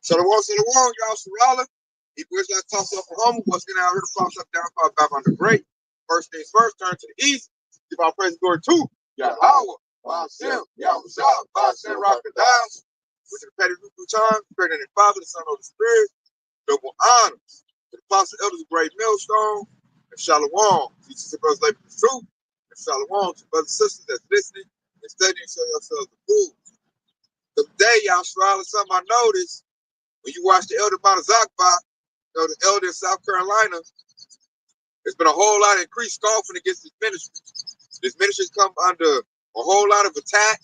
Shalom, y'all. Sarala. He was like toss up for home. What's going to out here to toss up down back on the great. First things first, turn to the east. Give our praise and glory to Yahweh. Bashem, Yahushua, Bashem, Rakadash. Which is the petty root time, pregnant and Father, the Son of the Spirit. Double honors to the apostle elders of Great Millstone. And Shalom. Teachers and brothers labor the truth. And Shalom to brothers and sisters that's listening and studying and show yourselves the food. Today, y'all, something I noticed. When you watch the elder Mount Zakba, the elder in South Carolina, there's been a whole lot of increased scoffing against this ministry. This ministry's come under a whole lot of attack,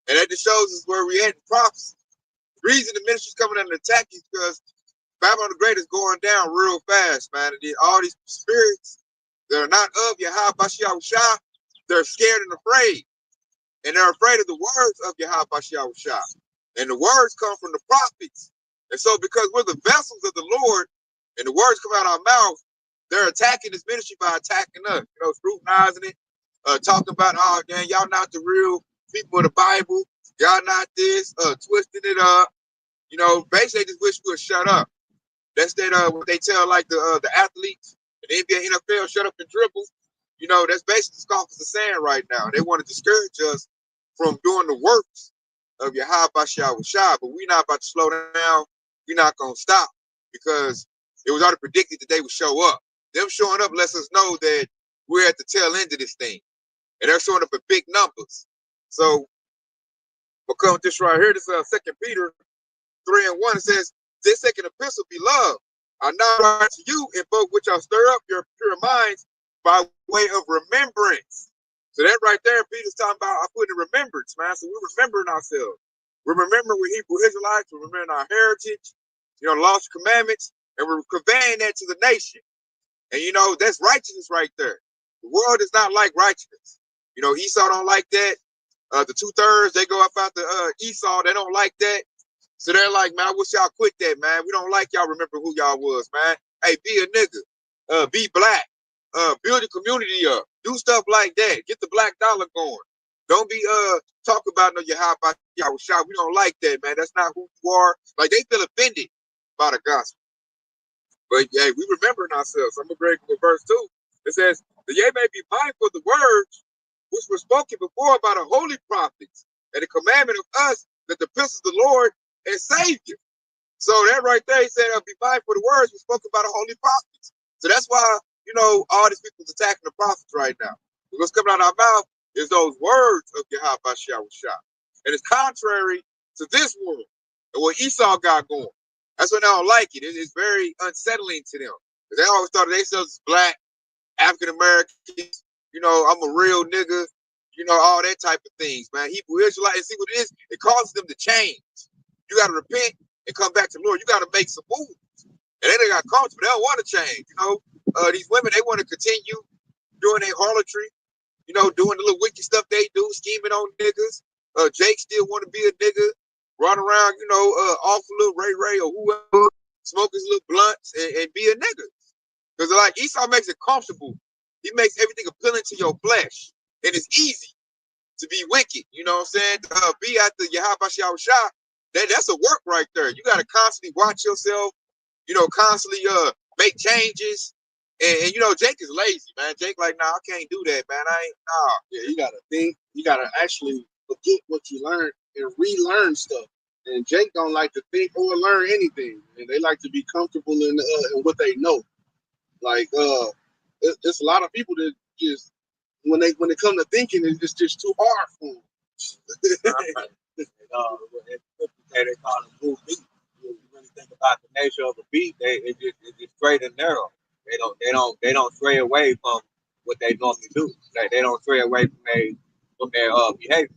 and that just shows us where we at in prophecy. The reason the ministry's coming under attack is because Babylon the Great is going down real fast, man. And all these spirits that are not of Yahweh Bashiyahushah, they're scared and afraid. And they're afraid of the words of Yahweh Bashiyahushah. And the words come from the prophets. And so because we're the vessels of the Lord and the words come out of our mouth, they're attacking this ministry by attacking us, scrutinizing it, talking about, oh, man, y'all not the real people of the Bible. Y'all not this, twisting it up. Basically they just wish we would shut up. That's what they tell like the athletes, the NBA, NFL, shut up and dribble. That's basically the scoffers are saying right now. They want to discourage us from doing the works of Yahweh Bashiyahushah, but we're not about to slow down. We're not going to stop because it was already predicted that they would show up. Them showing up lets us know that we're at the tail end of this thing. And they're showing up in big numbers. So we'll come with this right here. This is 2 Peter 3:1. It says, this second epistle, beloved, I now write to you in both which I'll stir up your pure minds by way of remembrance. So that right there, Peter's talking about putting remembrance, man. So we're remembering ourselves. We're remembering we're Hebrew Israelites. We're remembering our heritage, the lost commandments, and we're conveying that to the nation. And, that's righteousness right there. The world is not like righteousness. Esau don't like that. The 2/3, they go up out the Esau. They don't like that. So they're like, man, I wish y'all quit that, man. We don't like y'all remember who y'all was, man. Hey, be a nigga. Be black. Build your community up. Do stuff like that. Get the black dollar going. Don't be talk about no Yahweh Yahushua. We don't like that, man. That's not who you are. Like they feel offended by the gospel. But yeah, we remembering ourselves. I'm gonna break with verse 2. It says, "The ye may be mindful of the words which were spoken before by the holy prophets, and the commandment of us that the prince of the Lord and Savior." So that right there, he said, be mindful of the words were spoken by the holy prophets. So that's why, all these people's attacking the prophets right now. What's coming out of our mouth is those words of Yahweh Bashiyahushah. And it's contrary to this world and what Esau got going. That's why they don't like it. It's very unsettling to them. Because they always thought of themselves as black, African Americans, I'm a real nigga, all that type of things, man. Hebrew Israelite, and see what it is, it causes them to change. You got to repent and come back to the Lord. You got to make some moves. And they got comfortable. They don't want to change. These women, they want to continue doing their harlotry, doing the little wicked stuff they do, scheming on niggas. Jake still want to be a nigga, run around, off a little Ray or whoever, smoke his little blunts and be a nigga. Because like Esau makes it comfortable. He makes everything appealing to your flesh. And it's easy to be wicked. You know what I'm saying? Be after Yahweh Bashiyahushah. That's a work right there. You got to constantly watch yourself, constantly make changes. And Jake is lazy, man. Jake like, nah, I can't do that, man. Yeah, you got to think. You got to actually forget what you learned and relearn stuff. And Jake don't like to think or learn anything. And they like to be comfortable in what they know. Like, it's a lot of people that just, when they come to thinking, it's just too hard for them. They call it blue beat. You really think about the nature of a beat, it's just straight and narrow. They don't stray away from what they normally do. They don't stray away from their behavior.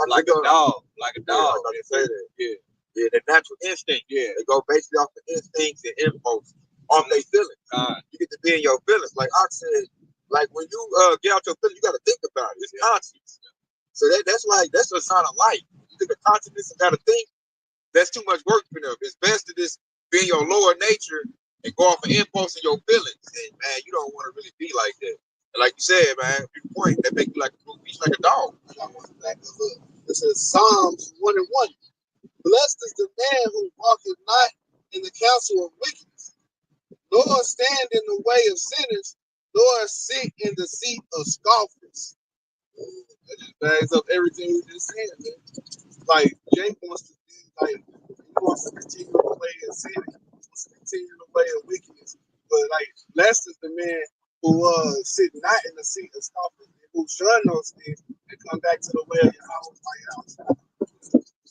Like a dog. Yeah, they say that. Yeah, the natural instinct. Yeah, they go basically off the instincts and impulse, off their feelings. You get to be in your feelings. Like I said, like when you get out your feelings, you got to think about it. It's conscious. So that's a sign of life. You think of consciousness and got to think. That's too much work for them. It's best to just be in your lower nature and go off an impulse in your feelings. And man, you don't want to really be like that. And like you said, man, good point. That make you like a dog. This is Psalms 1:1. Blessed is the man who walketh not in the counsel of wickedness, nor stand in the way of sinners, nor sit in the seat of scoffers. That just bags up everything we just said, man. Like Jake wants to be like he wants to continue the way of sin, he wants to continue the way of wickedness. But like blessed is the man who sit not in the seat of scoffers, who shun those things and come back to the way of Yahweh by Yahweh.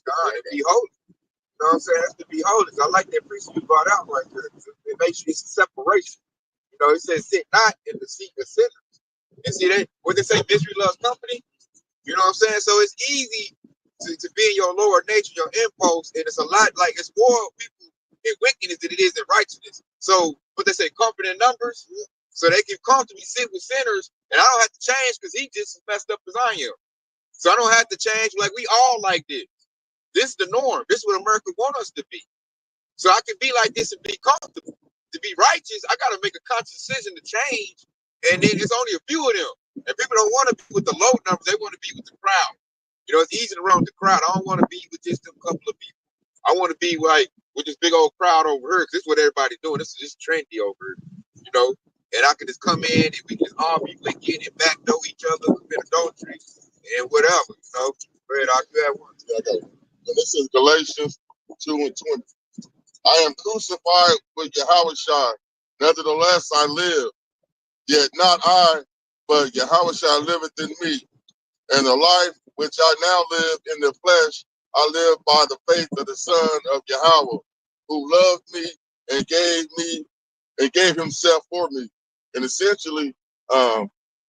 God, and be holy. You know what I'm saying? That's to be holy. I like that priest you brought out right there. It makes you it's a separation. You know, it says sit not in the seat of sinners. And see that what they say, misery loves company. You know what I'm saying? So it's easy to be in your lower nature, your impulse, and it's a lot like it's more people in wickedness than it is in righteousness. So what they say, comfort in numbers, so they can comfortably sit with sinners, and I don't have to change because he just as messed up as I am. So I don't have to change. Like we all like this. This is the norm. This is what America wants us to be. So I can be like this and be comfortable. To be righteous, I got to make a conscious decision to change. And then it's only a few of them. And people don't want to be with the low numbers. They want to be with the crowd. You know, it's easy to run with the crowd. I don't want to be with just a couple of people. I want to be like with this big old crowd over here because this is what everybody's doing. This is just trendy over here, you know. And I can just come in and we can just all be wicked and backdoor each other, commit adultery and whatever, you know. But I do have one. Yeah, I got it. And this is Galatians 2:20. I am crucified with Yahushua. Nevertheless, I live. Yet not I, but Yahushua liveth in me. And the life which I now live in the flesh, I live by the faith of the Son of Yahweh, who loved me and gave himself for me. And essentially,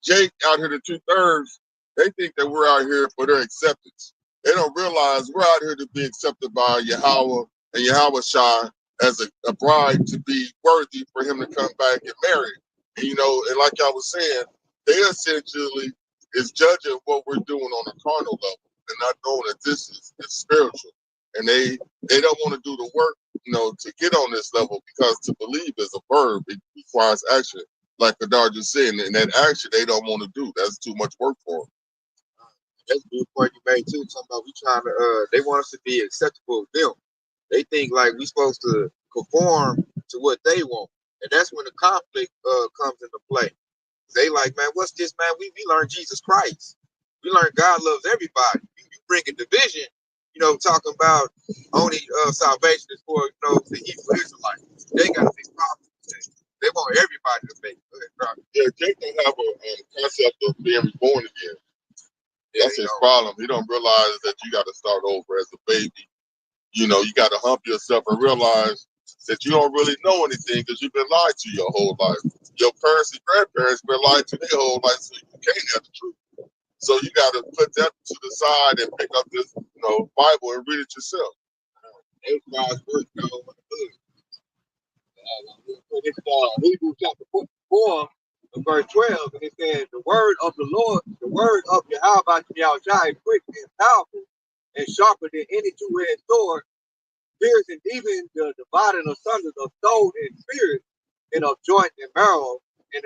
Jake out here, the 2/3, they think that we're out here for their acceptance. They don't realize we're out here to be accepted by Yahweh and Yahweh Shai as a bride to be worthy for him to come back and marry. And, you know, and like I was saying, they essentially is judging what we're doing on a carnal level and not knowing that this is spiritual. And they don't want to do the work, you know, to get on this level because to believe is a verb. It requires action. Like Kadar just said, and that action they don't want to do. That's too much work for them. That's a good point you made too. Talking about we trying to they want us to be acceptable to them. They think like we supposed to conform to what they want. And that's when the conflict comes into play. They like, man, what's this, man? We learned Jesus Christ. We learned God loves everybody. You bringing division, you know, talking about only salvation is for, you know, the Hebrew Israelites. They got a big problem with that. They want everybody to make it. Yeah, Jake don't have a concept of being reborn again. That's his problem. He don't realize that you got to start over as a baby. You know, you got to hump yourself and realize that you don't really know anything because you've been lied to your whole life. Your parents and grandparents been lied to their whole life, so you can't have the truth. So you got to put that to the side and pick up this, you know, Bible and read it yourself. It's God's word, you know, it's Hebrews chapter 4, verse 12, and it says, the word of the Lord, the word of Yahweh Yahweh is quick and powerful and sharper than any two-edged sword, piercing even the dividing asunder of soul and spirit, and of joint and marrow, and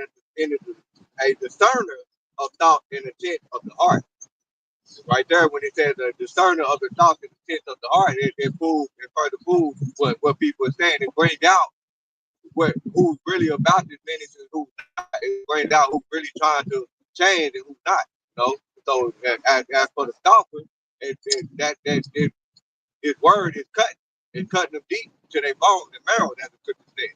a discerner of thought and intent of the heart. Right there, when it says the discerner of the thoughts and intent of the heart, it further proves what people are saying. It brings out who's really about this ministry and who's not. It brings out who's really trying to change and who's not. You know? So as for the scoffer, his word is cutting. It's cutting them deep to their bones and marrow, as the scripture said.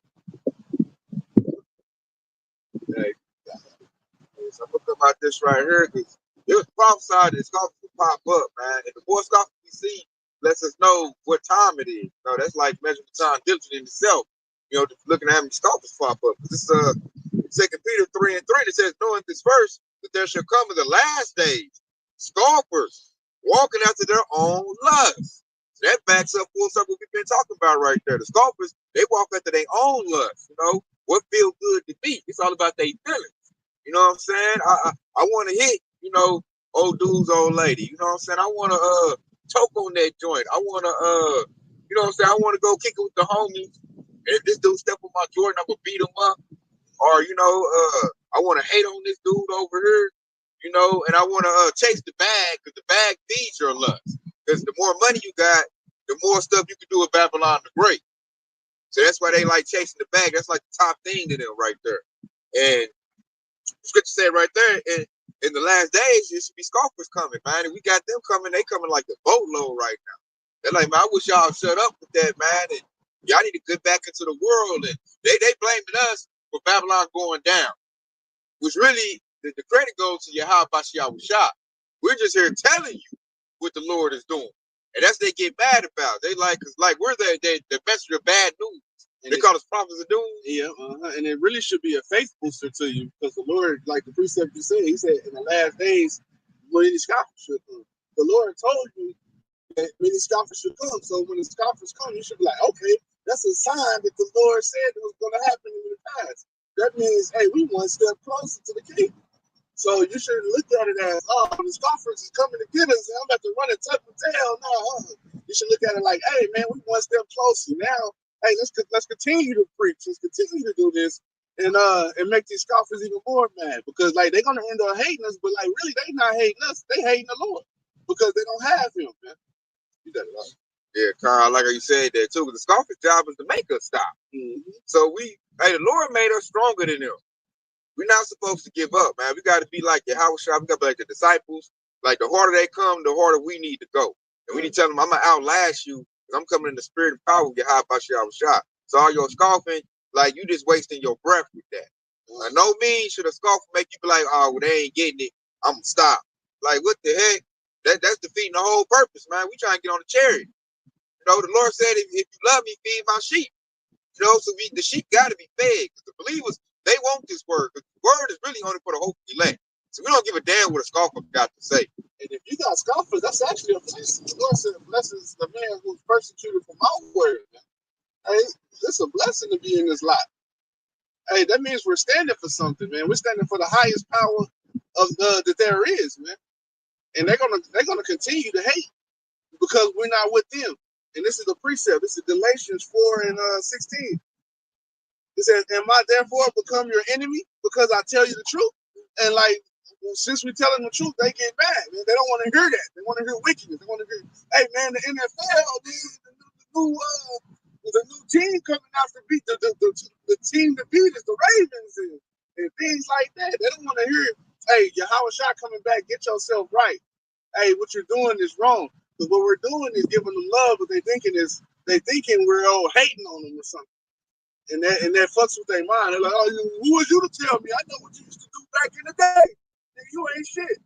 So I'm looking about this right here because it was prophesied that scoffers will pop up, man. And the more scoffers we see lets us know what time it is. You know, that's like measuring time diligent in itself. You know, just looking at how many scoffers pop up. This 2 Peter 3:3 that says, knowing this first, that there shall come in the last days scoffers walking after their own lusts. So that backs up full circle we've been talking about right there. The scoffers, they walk after their own lusts. You know, what feels good to me. It's all about their feelings. You know what I'm saying? I want to hit, you know, old dude's old lady. You know what I'm saying? I want to choke on that joint. I want to, you know what I'm saying? I want to go kick it with the homies. And if this dude step on my Jordan, I'm going to beat him up. Or, you know, I want to hate on this dude over here, you know, and I want to chase the bag because the bag feeds your lust. Because the more money you got, the more stuff you can do with Babylon the Great. So that's why they like chasing the bag. That's like the top thing to them right there. And the scripture said right there, in the last days, there should be scoffers coming, man. And we got them coming. They coming like the boatload right now. They're like, man, I wish y'all shut up with that, man. And y'all need to get back into the world. And they blaming us for Babylon going down, which really, the credit goes to Yahweh Bashiach Shah. We're just here telling you what the Lord is doing. And that's what they get mad about. They like, cause like we're the messenger of bad news. And they call us prophets of doom. Yeah, and it really should be a faith booster to you, because the Lord, like the precept you said, he said in the last days, many scoffers should come. The Lord told you that many scoffers should come. So when the scoffers come, you should be like, okay, that's a sign that the Lord said it was going to happen in the past. That means, hey, we one step closer to the kingdom. So you should look at it as, oh, the scoffers is coming to get us, and I'm about to run and tuck the tail. No, you should look at it like, hey, man, we one step closer now. Hey, let's continue to preach. Let's continue to do this, and make these scoffers even more mad, because like they're gonna end up hating us, but like really they not hating us, they hating the Lord because they don't have him, man. You got it right. Yeah, Carl, like you said that too. The scoffers' job is to make us stop. So the Lord made us stronger than them. We're not supposed to give up, man. We got to be like Yahweh Shah. We got to be like the disciples. Like the harder they come, the harder we need to go. And we need to tell them, I'm gonna outlast you. I'm coming in the spirit and power of Yahweh Shah. So all your scoffing, like you just wasting your breath with that. No means should a scoffer make you be like, oh, well, they ain't getting it. I'm gonna stop. Like what the heck? That's defeating the whole purpose, man. We trying to get on the chariot. You know, the Lord said, if you love me, feed my sheep. You know, so the sheep got to be fed. The believers, they want this word. The word is really only for the hope elect. So we don't give a damn what a scoffer got to say. And if you got scoffers, that's actually a blessing. The Lord said, blesses the man who's persecuted for my word. Hey, it's a blessing to be in this lot. Hey, that means we're standing for something, man. We're standing for the highest power of that there is, man. And they're gonna continue to hate because we're not with them. And this is the precept. This is Galatians 4:16. It says, "Am I therefore become your enemy because I tell you the truth?" And like, since we tell them the truth, they get mad. Man. They don't want to hear that. They want to hear wickedness. They want to hear, "Hey, man, the NFL, the new team coming out to beat the team to beat is the Ravens and things like that." They don't want to hear, "Hey, Yahweh Shah coming back. Get yourself right. Hey, what you're doing is wrong." Because what we're doing is giving them love, but they thinking we're all hating on them or something. And that fucks with their mind. They're like, "Oh, who was you to tell me? I know what you used to do back in the day. And you ain't shit."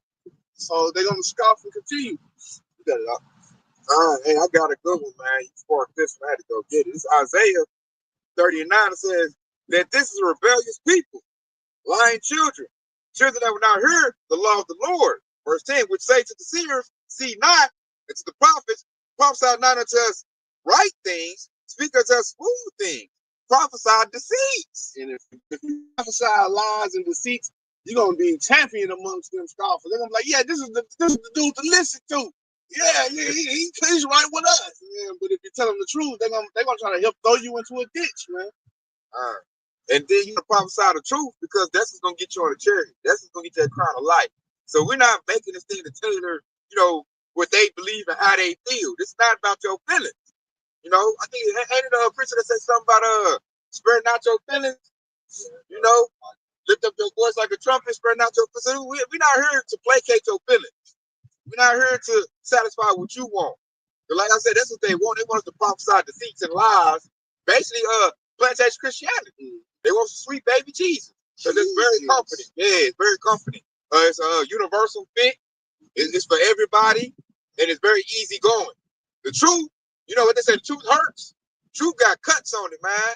So they're gonna scoff and continue. You got it up. Hey, I got a good one, man. You sparked this one. I had to go get it. It's Isaiah 30:9. It says that this is a rebellious people, lying children that will not hear the law of the Lord. Verse 10, which say to the seers, see not, and to the prophets, prophesy not unto us right things, speak unto us smooth things, prophesy deceits. And if you prophesy lies and deceits, you're gonna be champion amongst them scoffers. They're gonna be like, "Yeah, this is the dude to listen to. Yeah, he's right with us." Yeah, but if you tell them the truth, they're gonna try to help throw you into a ditch, man. And then you prophesy the truth, because that's what's gonna get you on the chariot. That's what's gonna get you that crown of life. So we're not making this thing to tailor, what they believe and how they feel. This is not about your feelings. I think ain't it a preacher that said something about sparing not your feelings. Lift up your voice like a trumpet, sparing not your feelings. So we're not here to placate your feelings. We're not here to satisfy what you want. But like I said, that's what they want. They want us to prophesy deceits and lies. Basically, plantation Christianity. They want some sweet baby Jesus. So it's very comforting. Yeah, it's very comforting. It's a universal fit. It's for everybody, and it's very easy going. The truth, you know what they say, the truth hurts. Truth got cuts on it, man.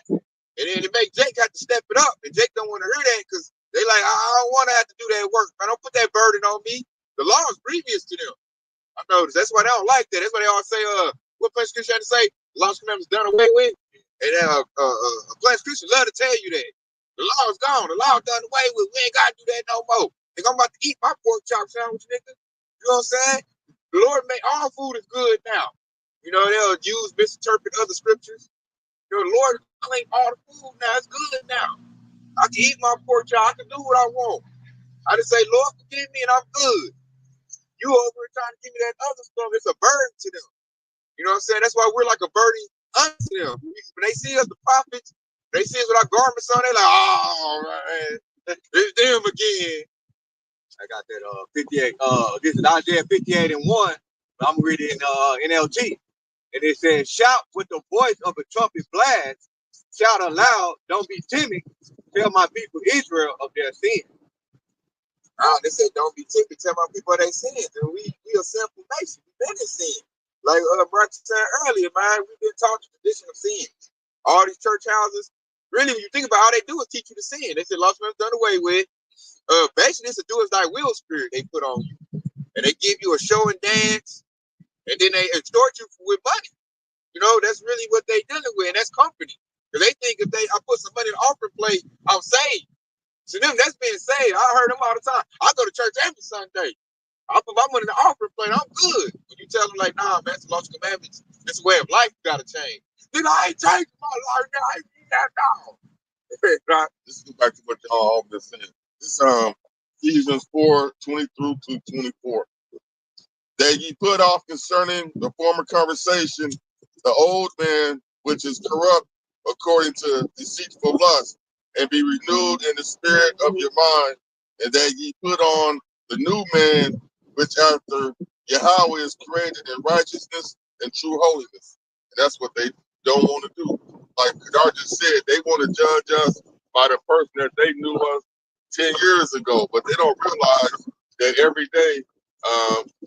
And then it make Jake have to step it up. And Jake don't want to hear that, because they like, I don't want to have to do that work, man. Don't put that burden on me. The law is grievous to them. I noticed. That's why they don't like that. That's why they always say, what French Christian say? The law's commandments done away with. And a French Christian love to tell you that. The law is gone. The law done away with. We ain't got to do that no more. Think I'm about to eat my pork chop sandwich, nigga. You know what I'm saying? The Lord made all food is good now. They'll misinterpret other scriptures. The Lord claimed all the food now. It's good now. I can eat my pork chop. I can do what I want. I just say, Lord, forgive me, and I'm good. You over here trying to give me that other stuff. It's a burden to them. You know what I'm saying? That's why we're like a burden unto them. When they see us, the prophets, they see us with our garments on, they're like, oh, man, it's them again. I got that 58. This is Isaiah 58 and 1. I'm reading NLT. And it says, shout with the voice of a trumpet blast. Shout aloud, don't be timid. Tell my people Israel of their sin. They said, don't be timid. Tell my people they sins. And we a sinful nation. We've been in sin. Like Mark said earlier, man, we've been taught the tradition of sin. All these church houses, really, when you think about all they do is teach you to sin. They said, lost man's done away with. Basically, it's a do as thy will spirit they put on you. And they give you a show and dance. And then they extort you with money. You know, that's really what they dealing with. And that's company. Because they think if I put some money in the offering plate, I'm saved. So them, that's being saved. I heard them all the time. I go to church every Sunday. I put my money in the offering plate. I'm good. When you tell them like, nah, man, it's the lost commandments. It's a way of life you gotta change. Then I ain't changing my life. I ain't need that now. Right? This is back to what y'all all been saying. This Ephesians 4:20 through to 24. That ye put off concerning the former conversation, the old man which is corrupt according to deceitful lust, and be renewed in the spirit of your mind, and that ye put on the new man, which after Yahweh is created in righteousness and true holiness. And that's what they don't want to do. Like Kadar just said, they want to judge us by the person that they knew us 10 years ago, but they don't realize that every day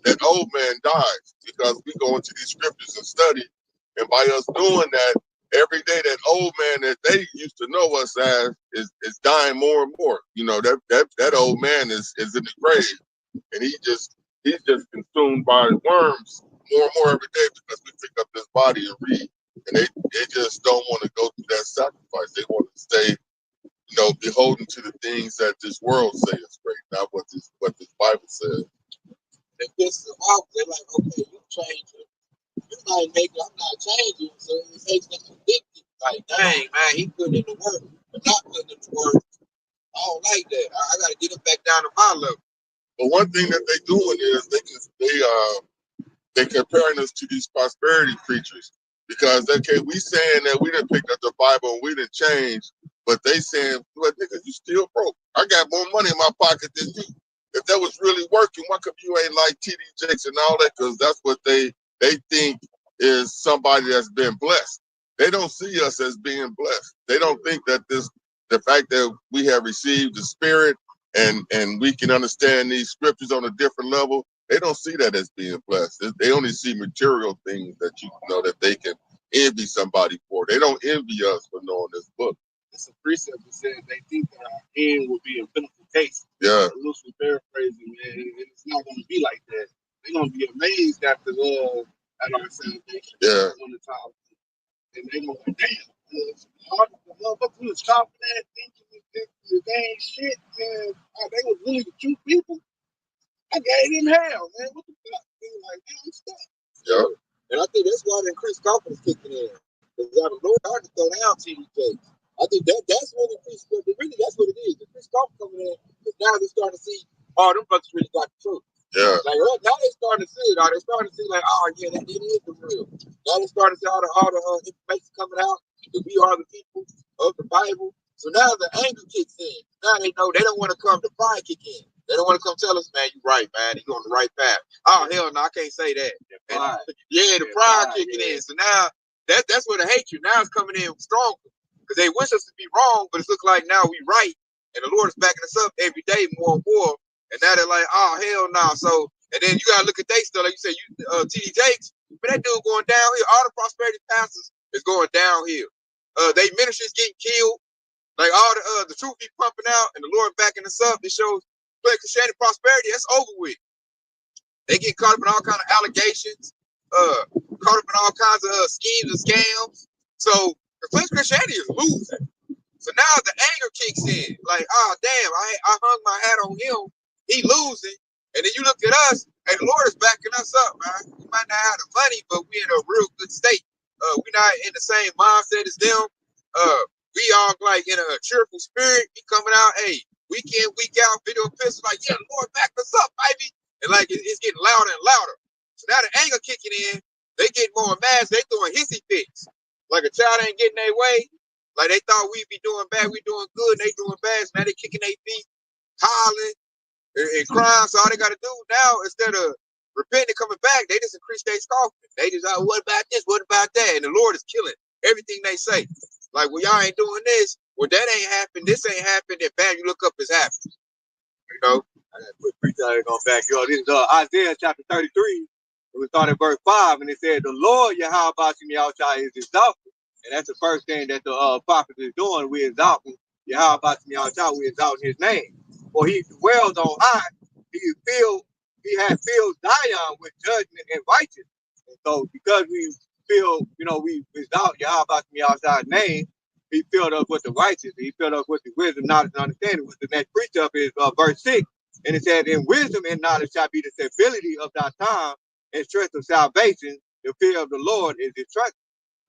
that old man dies, because we go into these scriptures and study, and by us doing that, every day that old man that they used to know us as is dying more and more. You know, that old man is in the grave, and he's just consumed by worms more and more every day, because we pick up this body and read, and they just don't want to go through that sacrifice. They want to stay, you know, beholden to the things that this world says is great, not what this Bible says. They piss them off. They're like, okay, you change it. You might make it, I'm not changing. So it makes them addicted. Like, dang, man, he putting in the work. But not putting in the work. I don't like that. I got to get him back down to my level. But one thing that they doing is they comparing us to these prosperity preachers, because okay, we saying that we didn't pick up the Bible and we didn't change, but they saying, well, nigga, you still broke. I got more money in my pocket than you. If that was really working, why come you ain't like TD Jakes and all that? Because that's what they think is somebody that's been blessed. They don't see us as being blessed. They don't think that the fact that we have received the Spirit and we can understand these scriptures on a different level, they don't see that as being blessed. They only see material things that you know that they can envy somebody for. They don't envy us for knowing this book. It's a precept that says they think that our end will be a pitiful case. Yeah. Loosely paraphrasing, man, and it's not going to be like that. They're going to be amazed after at our salvation. Yeah. On the top, and they're going to go, damn. The motherfuckers who was confident, thinking that they ain't shit, man. They was really the true people. I gave them hell, man. What the fuck? They were like, damn, I'm stuck. Yeah. And I think that's why the increased confidence kicking in. Because out of Lord, I can throw down TDK. I think that's what increased, but really that's what it is. The increased confidence coming in, because now they're starting to see, oh, them brothers really got the truth. Yeah. Like now they're starting to see it. They're starting to see like, oh yeah, that is the real. Now they're starting to see all the information coming out that we are the people of the Bible. So now the anger kicks in. Now they know they don't want to come to pride kick in. They don't want to come tell us, man, you're right, man. You're on the right path. Oh hell no, I can't say that. The pride kicking in. So now that's where the hatred now is coming in stronger. Because they wish us to be wrong, but it looks like now we right. And the Lord is backing us up every day more and more. And now they're like, oh hell no. So and then you gotta look at they stuff, like you said, TD Jakes, but that dude going downhill. All the prosperity pastors is going downhill. They ministries getting killed. Like all the truth be pumping out and the Lord backing us up. It shows Christianity prosperity, that's over with. They get caught up in all kinds of allegations, caught up in all kinds of schemes and scams. So the Christianity is losing. So now the anger kicks in. Like, oh damn, I hung my hat on him. He losing. And then you look at us, and the Lord is backing us up, man. We might not have the money, but we in a real good state. We're not in the same mindset as them. We all like in a cheerful spirit. Be coming out, hey, week in, week out, video pistol, like, yeah, the Lord backed us up, baby. And like it's getting louder and louder. So now the anger kicking in. They get more mad. They doing hissy fits. Like a child ain't getting their way. Like they thought we'd be doing bad, we doing good, and they doing bad. So now they kicking their feet, hollering, and crying. So all they got to do now, instead of repenting and coming back, they just increase their scoffing. They just like, what about this? What about that? And the Lord is killing everything they say. Like, well, y'all ain't doing this. Well, that ain't happened. This ain't happened. Then bam, you look up, it's happened. You know? I got a quick preacher going back. Yo, this is Isaiah chapter 33. We start at verse 5, and it said, the Lord Yahweh Bashim Yahushua is exalted. And that's the first thing that the prophet is doing. We exalt him. Yahweh Bashim Yahushua, we exalt his name. For he dwells on high. He has filled Zion with judgment and righteousness. And so because we we exalt Yahweh Bashim Yahushua's name, he filled us with the righteousness. He filled us with the wisdom, knowledge, and understanding. With the next precept is verse 6. And it said, in wisdom and knowledge shall be the stability of thy time, and strength of salvation. The fear of the Lord is his trust.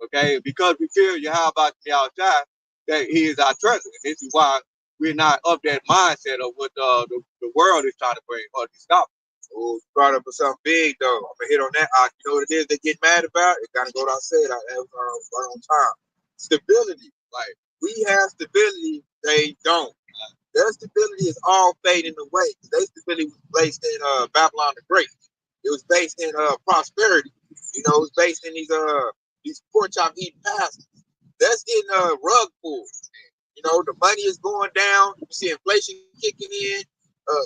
Okay, because we fear Yahweh Yahushua, that he is our trust. And this is why we're not of that mindset of what the world is trying to bring or to stop. Oh, you brought up something big though. I'm gonna hit on that. You know what it is they get mad about? It gotta go what I said. I was right on time. Stability. Like we have stability, they don't. Their stability is all fading away. Their stability was based in Babylon the Great. It was based in prosperity. You know, it was based in these pork chop eating pastors. That's getting rug pulled. You know, the money is going down. You see inflation kicking in.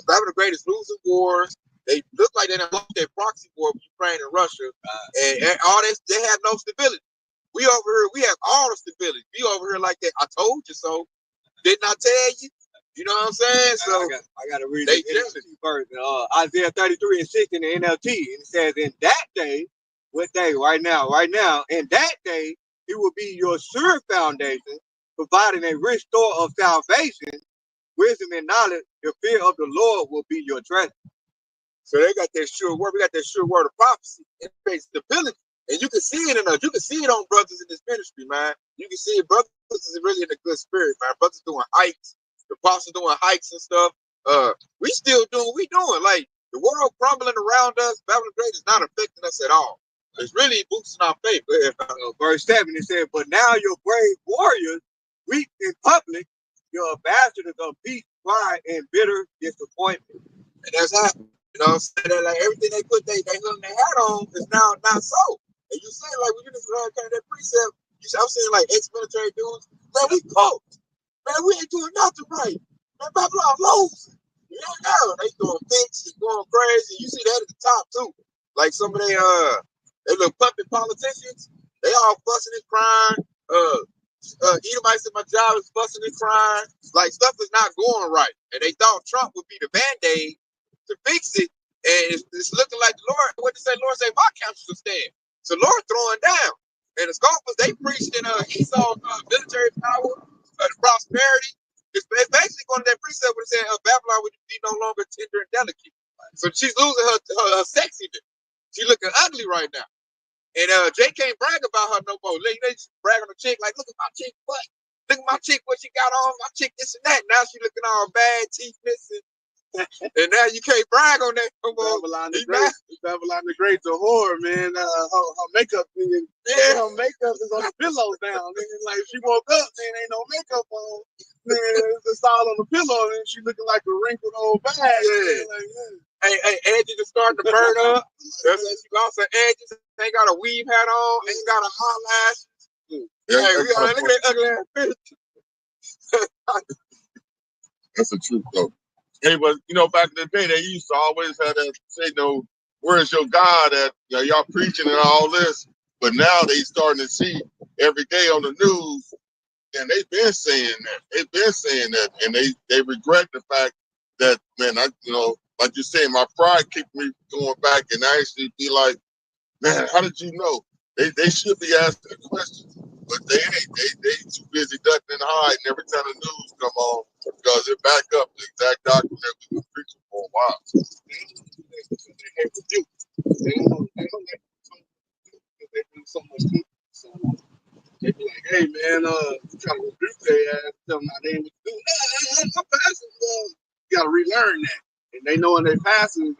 Babylon the Great is losing wars. They look like they done lost their proxy war with Ukraine and Russia, and all this. They have no stability. We over here, we have all the stability. We over here like that. I told you so. Didn't I tell you? You know what I'm saying? So I got to read the NLT version. Isaiah 33 and 6 in the NLT. And it says, in that day, what day? Right now, in that day, he will be your sure foundation, providing a rich store of salvation, wisdom and knowledge. The fear of the Lord will be your treasure. So they got that sure word. We got that sure word of prophecy. It creates stability. And you can see it in us. You can see it on brothers in this ministry, man. You can see it. Brothers is really in a good spirit, man. Brothers doing hikes. The apostles doing hikes and stuff. We still doing what we doing. Like the world crumbling around us, Babylon Great is not affecting us at all. It's really boosting our faith. Verse 7, it said, but now your brave warriors weep in public, your ambassadors of peace cry in bitter disappointment. And that's happening. You know what I'm saying? Like everything they put they hung their hat on is now not so. And you see, like when you just kind of that precept, I'm saying like ex-military dudes, man, we cooked. Man, we ain't doing nothing right. Man, Babylon losing. You know, they doing fits and going crazy. You see that at the top too. Like some of they little puppet politicians, they all fussing and crying. Edomites at my job is fussing and crying. Like stuff is not going right. And they thought Trump would be the band-aid to fix it, and it's looking like the Lord. What did say? Lord say, my counsel will stand. So Lord throwing down, and the scoffers they preached in Esau's military power, the prosperity. It's basically going to that precept where it said Babylon would be no longer tender and delicate. So she's losing her sexiness. She's looking ugly right now, and Jay can't brag about her no more. They just brag on the chick like, look at my chick butt. Look at my chick, what she got on. My chick this and that. Now she looking all bad, teeth missing. And now you can't brag on that no more. Babylon the Great's a whore, man. Her makeup, her makeup is on the pillow now. Like she woke up, man, ain't no makeup on. Man, it's all on the pillow, and she looking like a wrinkled old bag. Yeah. Hey, Edges is starting to burn up. That's what she lost her edges. Ain't got a weave hat on. Ain't got a eyelash. Yeah, Hey, look at that ugly ass bitch. that's the truth, though. Hey, but you know, back in the day, they used to always have that say, where's your God at? Y'all preaching and all this, but now they starting to see every day on the news, and they've been saying that. And they regret the fact that, man, like you say, my pride kept me going back and actually be like, man, how did you know? They should be asking the questions, but they ain't. They too busy ducking and hiding every time the news come on because they back up the exact doctrine that we've been preaching for a while. They do so much good. So they be like, hey man, you trying to rebuke their ass, tell them how they ain't what to do. I'm passing. You gotta relearn that. And they know in their passing,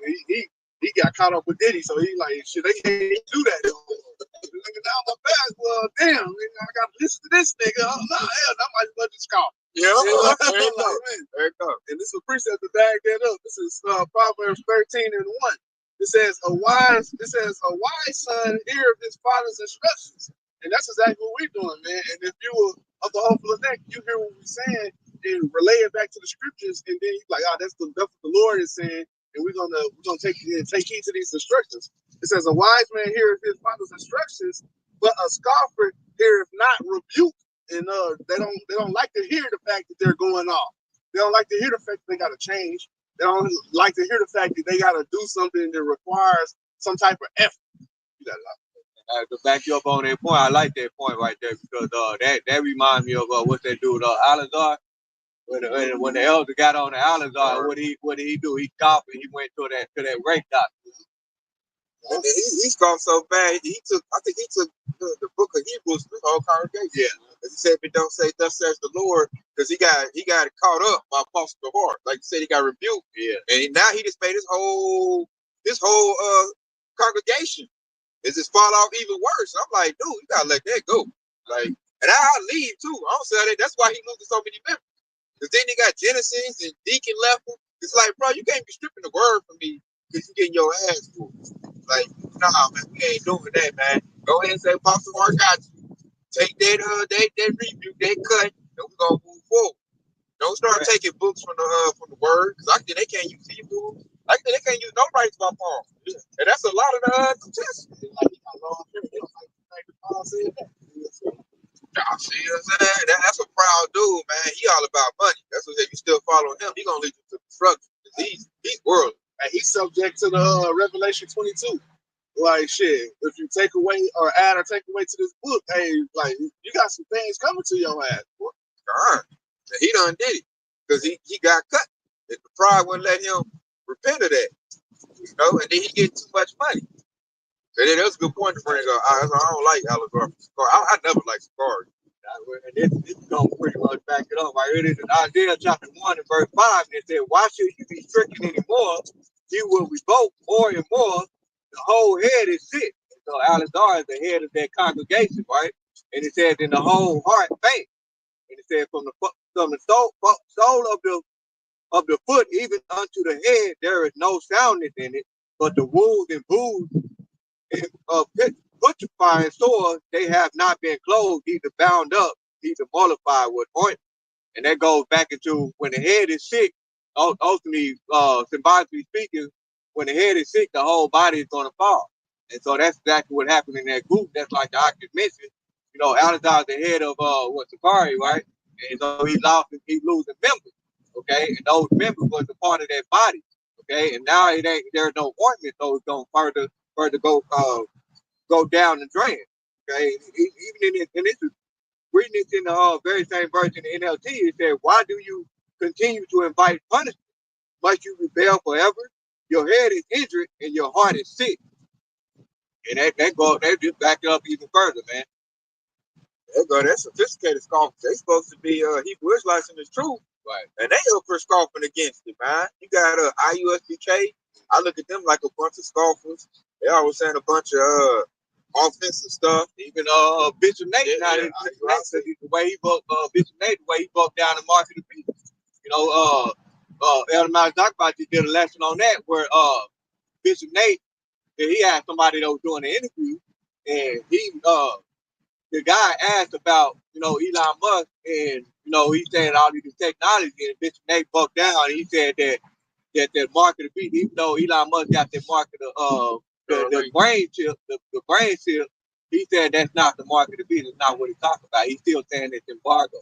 he got caught up with Diddy, so he like shit. They can't do that. Nigga, down my back. Well, damn, nigga, I gotta listen to this nigga. Oh, no, hell, I might as well just call. Yeah, There you go. There you go. And this is a precept to back that up. This is Proverbs 13:1. It says a wise son hears his father's instructions. And that's exactly what we're doing, man. And if you were of the hopeful elect, you hear what we're saying and relay it back to the scriptures, and then you're like, oh, that's what the Lord is saying, and we're gonna take heed to these instructions. It says a wise man hears his father's instructions, but a scoffer heareth not rebuke. And they don't like to hear the fact that they're going off. They don't like to hear the fact that they gotta change. They don't like to hear the fact that they gotta do something that requires some type of effort. You gotta to back you up on that point, I like that point right there because that reminds me of what they do with Alizar. When the elder got on the Alizar, what did he do? He stopped and he went to that rape doctor. And he scoffed so bad. I think he took the book of Hebrews to the whole congregation. Yeah, because he said, "If it don't say thus says the Lord," because he got caught up by Apostle Behar. Like you said, he got rebuked. Yeah, and now he just made his whole congregation is just fall off even worse. I'm like, dude, you gotta let that go. Like, and I'll leave too. I don't say that. That's why he losing so many members. Because then they got Genesis and Deacon left him. It's like, bro, you can't be stripping the word from me because you getting your ass whooped. Like, nah, man, we ain't doing that, man. Go ahead and say, Apostle Mark got you. Take that review, that cut, and we're gonna move forward. Don't start taking books from the word, because I think they can't use Hebrew. I think they can't use no rights by Paul. Yeah. And that's a lot of the contestants. Like, you got long hair, they don't like Paul said that. Y'all see what I'm saying? That's a proud dude, man. He all about money. That's what if you still follow him, he gonna lead you to destruction. He's worldly. And he's subject to the Revelation 22. Like shit, if you take away or add or take away to this book, hey, like you got some things coming to your ass, boy. He done did it because he got cut. If the pride wouldn't let him repent of that, you know, and then he get too much money. And then that's a good point to bring up. I don't like Allegor. I never liked Sakari. And this is going to pretty much back it up. Right? It is in Isaiah chapter 1 and verse 5. And it said, why should you be stricken anymore? You will revolt more and more. The whole head is sick. So Alazar is the head of that congregation, right? And it says, in the whole heart faint. And it said, from the sole of the foot even unto the head, there is no soundness in it, but the wounds and bruises of putrefying sores, they have not been closed, either bound up, either mollified with ointment. And that goes back into when the head is sick, ultimately, symbolically speaking, when the head is sick, the whole body is going to fall. And so that's exactly what happened in that group. That's like the Oculus mentioned. You know, Alazar is the head of Sakari, right? And so he's losing members, okay? And those members was a part of that body, okay? And now there's no ointment, so it's going further go down the drain, okay? Even in this reading this in the very same verse in the NLT, it said, why do you continue to invite punishment? Must you rebel forever? Your head is injured and your heart is sick. And they just back it up even further, man. That's sophisticated scoffers. They supposed to be Hebrew Israelites in the truth. Right. And they up for scoffing against it, man. You got IUSBK. I look at them like a bunch of scoffers. They always saying a bunch of offensive stuff. Even Bishop Nate, the way he broke Bishop Nate, the way he broke down the mark of the beast. You know, Elder Miles Dockbot did a lesson on that where Bishop Nate, he had somebody that was doing an interview, and the guy asked about, you know, Elon Musk, and you know, he said all these technology, and Bishop Nate broke down, and he said that mark of the beast, even though Elon Musk got that mark of the brain chip, the brain chip, he said that's not the mark of the beast. It's not what he's talking about. He's still saying it's embargo.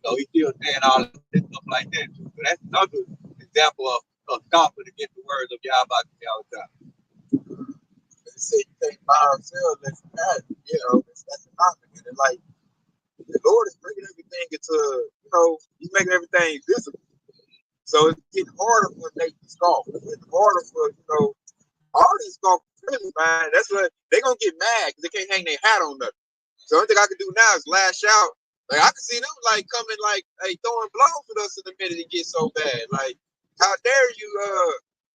So he's still saying all this stuff like that. So that's another example of scoffing against the words of Yahweh all the time. They say you can't buy or sell unless you have it. You know, that's economic. And like the Lord is bringing everything into, you know, he's making everything visible. So it's getting harder for Nate to scoff. It's getting harder for, you know, all these scoffers, really, man. That's what they're gonna get mad because they can't hang their hat on nothing. So the only thing I can do now is lash out. Like I can see them like coming like hey throwing blows with us in the minute it gets so bad. Like, how dare you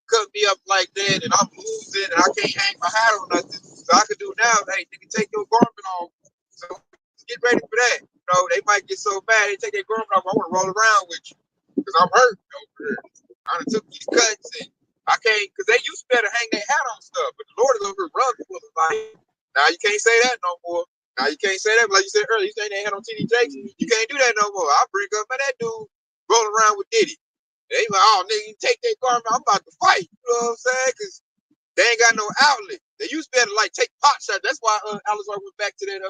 cut me up like that and I'm lose saying? And I can't hang my hat on nothing. So I could do now, hey, nigga, take your garment off. So get ready for that. You know, they might get so mad, they take their garment off. I want to roll around with you. Because I'm hurt over here. I done took these cuts and I can't, because they used to better hang their hat on stuff. But the Lord is over here rubbing for the life. Now you can't say that no more. Now you can't say that, but like you said earlier, you say they had on TD Jakes. You can't do that no more. I bring up, man, that dude rolling around with Diddy. They like, oh, nigga, you take that garment, I'm about to fight. You know what I'm saying? Because they ain't got no outlet. They used to be able to like take pot shots. That's why Alizar went back to that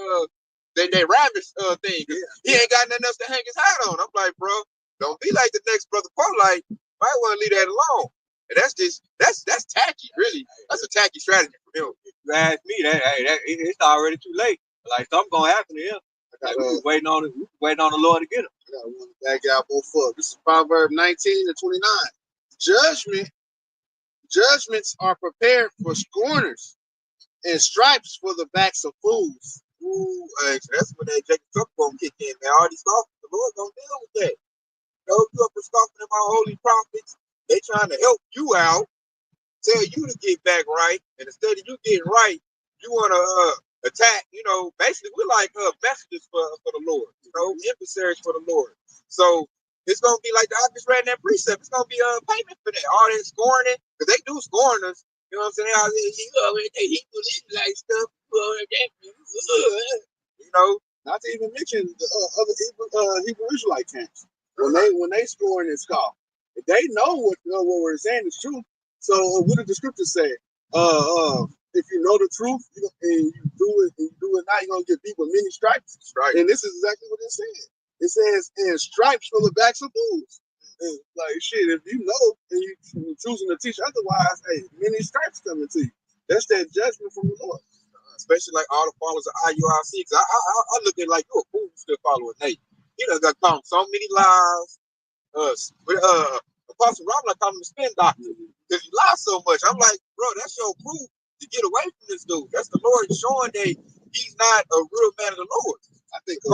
that rabbit thing. He ain't got nothing else to hang his hat on. I'm like, bro, don't be like the next brother Paul. Like, might want to leave that alone. And that's tacky, really. That's a tacky strategy for him. If you ask me, it's already too late. Like something gonna happen to him. Like we was waiting on the Lord to get him. I got one back out both up. This is Proverbs 19 and 29. Judgments are prepared for scorners, and stripes for the backs of fools. Ooh, so that's when that Jacob Trump gonna kick in, man. All these scoffers, the Lord gonna deal with that. You know, you up for scoffing at my holy prophets. They trying to help you out, tell you to get back right, and instead of you getting right, you want to attack. You know, basically we're like messengers for the Lord. You know, emissaries for the Lord. So it's gonna be like I just read in that precept. It's gonna be a payment for that. All that scorning, because they do scorn us. You know what I'm saying? He believes like stuff. You know, not to even mention the other Hebrew Israelite camps. When they score and scoff, they know what we're saying is true. So what did the scripture say? If you know the truth and you do it not, you're gonna get beat with many stripes. Right. And this is exactly what it says. It says, and stripes for the backs of fools. And like shit, if you know and you're choosing to teach otherwise, hey, many stripes coming to you. That's that judgment from the Lord. Especially like all the followers of IURC. Cause I look at it like you a fool still following Nate. You done got called so many lies. Apostle Robert called him a spin doctor because he lies so much. I'm like, bro, that's your proof to get away from this dude. That's the Lord showing that he's not a real man of the Lord. I think a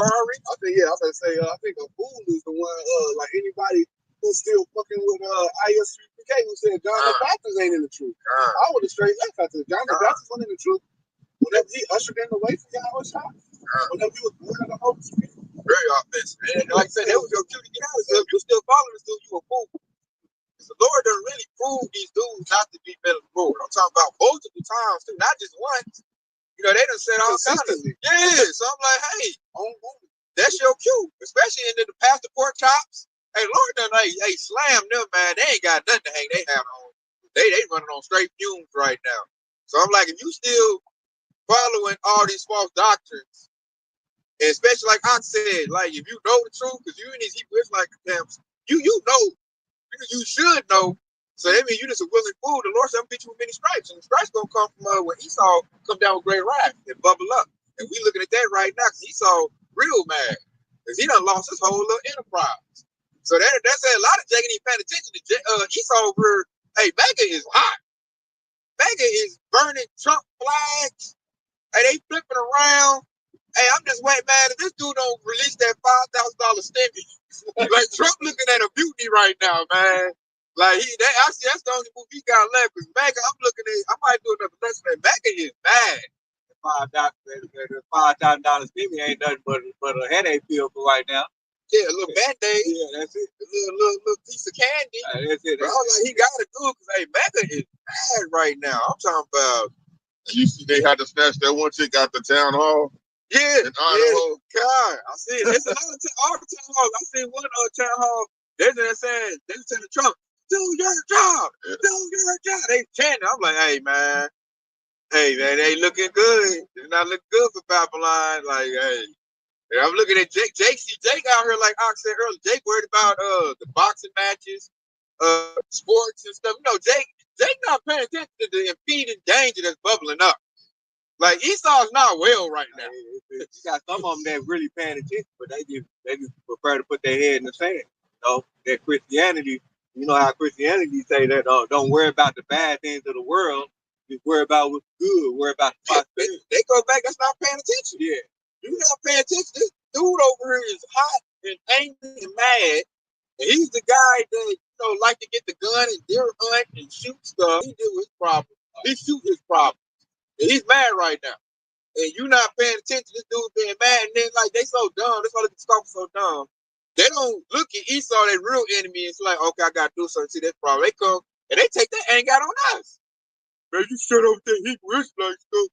fool is the one like anybody who's still fucking with ISPK who said John the Baptist ain't in the truth. I would have straight left after John the Baptist wasn't in the truth. Whenever he ushered in the way for Yahweh's house, whenever he was born of the Holy Spirit. Very offensive. And like I said, that was your cue to get out of here. If you still following this dude, you a fool. Because the Lord done really proved these dudes not to be men of the Lord. I'm talking about multiple times too, not just once. You know, they done said all kinds of things. Yeah. So I'm like, hey, that's your cue. Especially in the pastor pork chops. Hey, Lord done slam them, man. They ain't got nothing to hang their hat on. They running on straight fumes right now. So I'm like, if you still following all these false doctrines, and especially like I said, like if you know the truth, because you in these Hebrew Israelite camps, you know, you should know. So that means you just a willing fool. The Lord said, "I'm beat you with many stripes," and the stripes gonna come from when Esau come down with great wrath and bubble up. And we looking at that right now because Esau real mad because he done lost his whole little enterprise. So that's a lot of Jacob ain't paying attention to Esau over. Hey, Mega is hot. Mega is burning Trump flags. Hey, they flipping around. Hey, I'm just waiting, man. If this dude don't release that $5,000 stimulus, like Trump looking at a mutiny right now, man. Like that's the only move he got left. Cause MAGA, I'm looking at. I might do another lesson. MAGA is bad. $5,000 stimmy ain't nothing but a headache pill for right now. Yeah, a little band-aid. Yeah, that's it. A little piece of candy. That's it. But I'm like, he got to do it because hey, MAGA is bad right now. I'm talking about. You see, they had to snatch that one chick out the town hall. Yeah, in Idaho. God, I see it. There's another all the town halls. I seen one town hall. They're saying Trump, do your job, do your job. They chanting. I'm like, hey man, they looking good. It's not looking good for Babylon. Like, hey, and I'm looking at Jake. Jake out here like Ox said earlier. Jake worried about the boxing matches, sports and stuff. You know, Jake not paying attention to the impending danger that's bubbling up. Like Esau's not well right now. You got some of them that really paying attention, but they just prefer to put their head in the sand. You know, that Christianity. You know how Christianity say that don't worry about the bad things of the world, just worry about what's good, worry about the prosperity. They go back. That's not paying attention. Yeah, you not paying attention. This dude over here is hot and angry and mad, and he's the guy that like to get the gun and deer hunt and shoot stuff. He deal with his problem. He shoot his problem. And he's mad right now. And you not paying attention. This dude being mad. And then, like, they so dumb. That's why the scoffers so dumb. They don't look at Esau, their real enemy, and it's like, okay, I got to do something. See that problem. They come, and they take that anger out on us. Man, you shut up with that Hebrew Israelite stuff.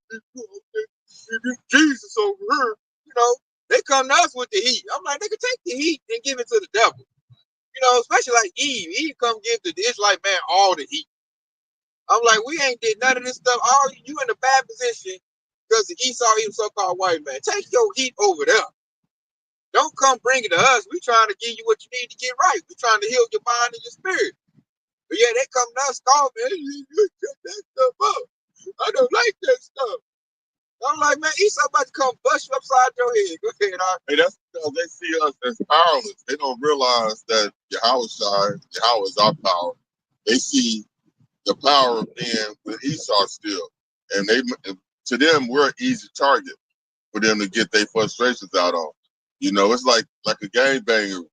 Jesus over here. You know, they come to us with the heat. I'm like, they can take the heat and give it to the devil. You know, especially like Eve. Eve come give the Israelite man all the heat. I'm like, we ain't did none of this stuff. All you in a bad position because the Esau, even so-called white man. Take your heat over there. Don't come bring it to us. We trying to give you what you need to get right. We trying to heal your mind and your spirit. But yeah, they come to us scoffing. You cut that stuff up. I don't like that stuff. I'm like, man, Esau about to come bust you upside your head. Go ahead, Hey, that's because they see us as powerless. They don't realize that Yahweh is our power. They see the power of being with Esau still. And to them, we're an easy target for them to get their frustrations out on. You know, it's like a gangbanger.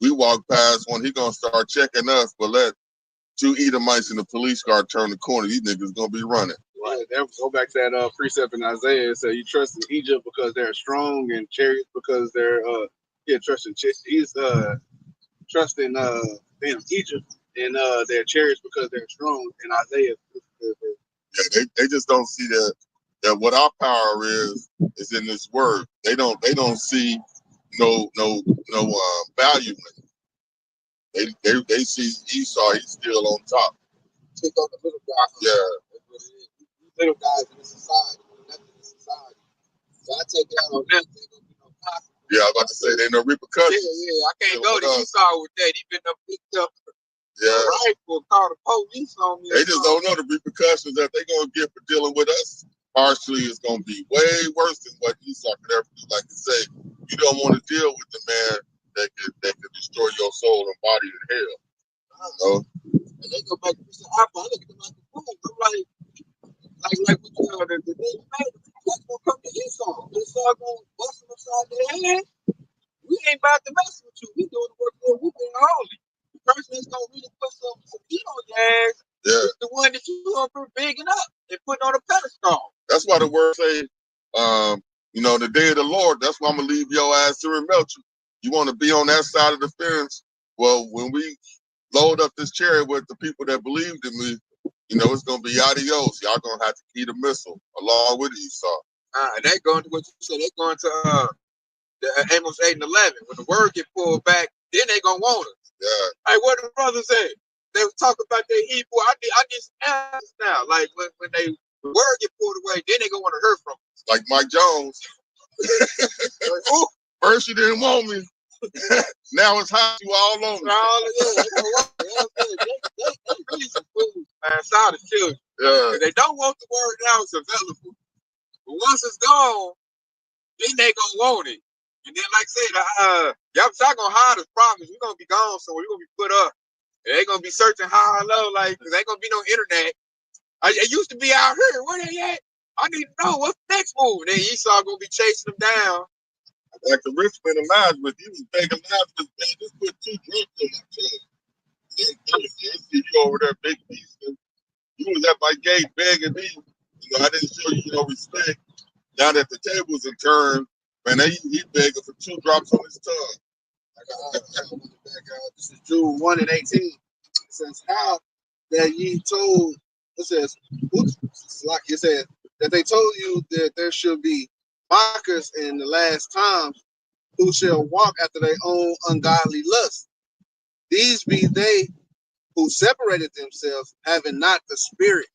We walk past one, he gonna start checking us, but let two Edomites in the police car turn the corner, these niggas gonna be running. Right. Go back to that precept in Isaiah. It said, "You trust in Egypt because they're strong, and chariots because they're trusting. He's trusting in Egypt and their chariots because they're strong." In Isaiah, Yeah, they just don't see that what our power is in this word. They don't see no value in it. They see Esau, he's still on top. take on the little guy. Yeah. Little guys in the society. Nothing in society. So I take it out on them. There gonna be no possible. Yeah, I'm about to say there ain't no repercussions. Yeah. I can't go to Esau with that. He been up picked up a rifle, called the police on me. They just don't know the repercussions that they're gonna get for dealing with us. Partially, it's gonna be way worse than what Esau could ever do. Like you say, you don't want to deal with the man that could destroy your soul and body in hell. So, and they go back to the apple. I look at them like a fool. I'm like what you know, the thing made, that's gonna come to Esau. Esau gonna bust them upside their head. We ain't about to mess with you. We doing the work for we being holy. The person that's gonna really put some heat on your ass is the one that you up for bigging up and putting on a pedestal. That's why the word say, the day of the Lord, that's why I'm gonna leave your ass here and melt you. You want to be on that side of the fence? Well, when we load up this chariot with the people that believed in me, it's gonna be adios. Y'all gonna have to eat a missile along with Esau. And they going to what you said. They going to the Amos 8 and 11. When the word get pulled back, then they gonna want us. Yeah. Hey, what the brothers say? They was talking about their Hebrew. I need some answers now. Like when the word get pulled away, then they gonna want to hear from us. Like Mike Jones. First you didn't want me. Now it's hot you all over. They really some fools, man. Shout out to children. Yeah. If they don't want the word now, it's available. But once it's gone, then they gonna want it. And then, like I said, y'all gonna hide us prophets. We're gonna be gone somewhere. We're gonna be put up. And they gonna be searching high and low, like, cause ain't gonna be no internet. It used to be out here. Where they at? I need to know what's the next move. And then Esau gonna be chasing them down. Like the rich man in Lazarus, he was begging Lazarus, man, just put 2 drinks in my chain. You over there, big piece. You was at my gate begging me. I didn't show you no respect. Now that the tables are turned, man, he begging for 2 drops on his tongue. This is Jude 1 and 18. It says, "How that ye told," it says, that they told you that there should be mockers in the last times who shall walk after their own ungodly lust. These be they who separated themselves, having not the spirit.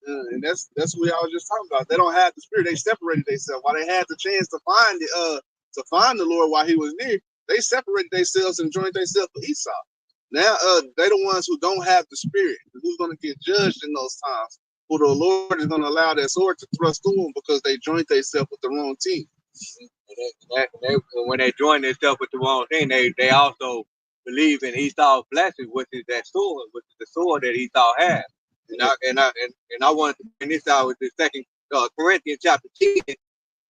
And that's what we all just talking about. They don't have the spirit. They separated themselves. While they had the chance to find the Lord while he was near, they separated themselves and joined themselves with Esau. Now they the ones who don't have the spirit. Who's going to get judged in those times? Who the Lord is going to allow that sword to thrust through them because they joined themselves with the wrong team. When they join themselves with the wrong thing, they also believe in Esau's blessing, which is that sword, which is the sword that Esau has. And I wanted to bring this out with the 2 Corinthians chapter 10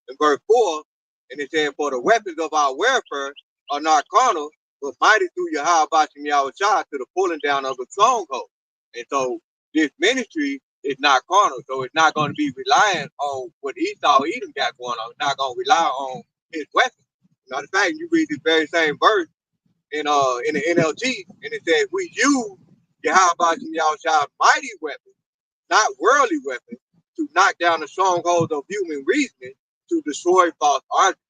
and verse 4, and it said, "For the weapons of our warfare are not carnal, but mighty through Yahweh Bashim Yahushua to the pulling down of the stronghold." And so this ministry It's not carnal, so it's not going to be relying on what Esau Edom got going on. It's not going to rely on his weapon. Matter of fact, you read this very same verse in the NLT, and it says, "We use Yahweh Shah mighty weapons, not worldly weapons, to knock down the strongholds of human reasoning, to destroy false arguments."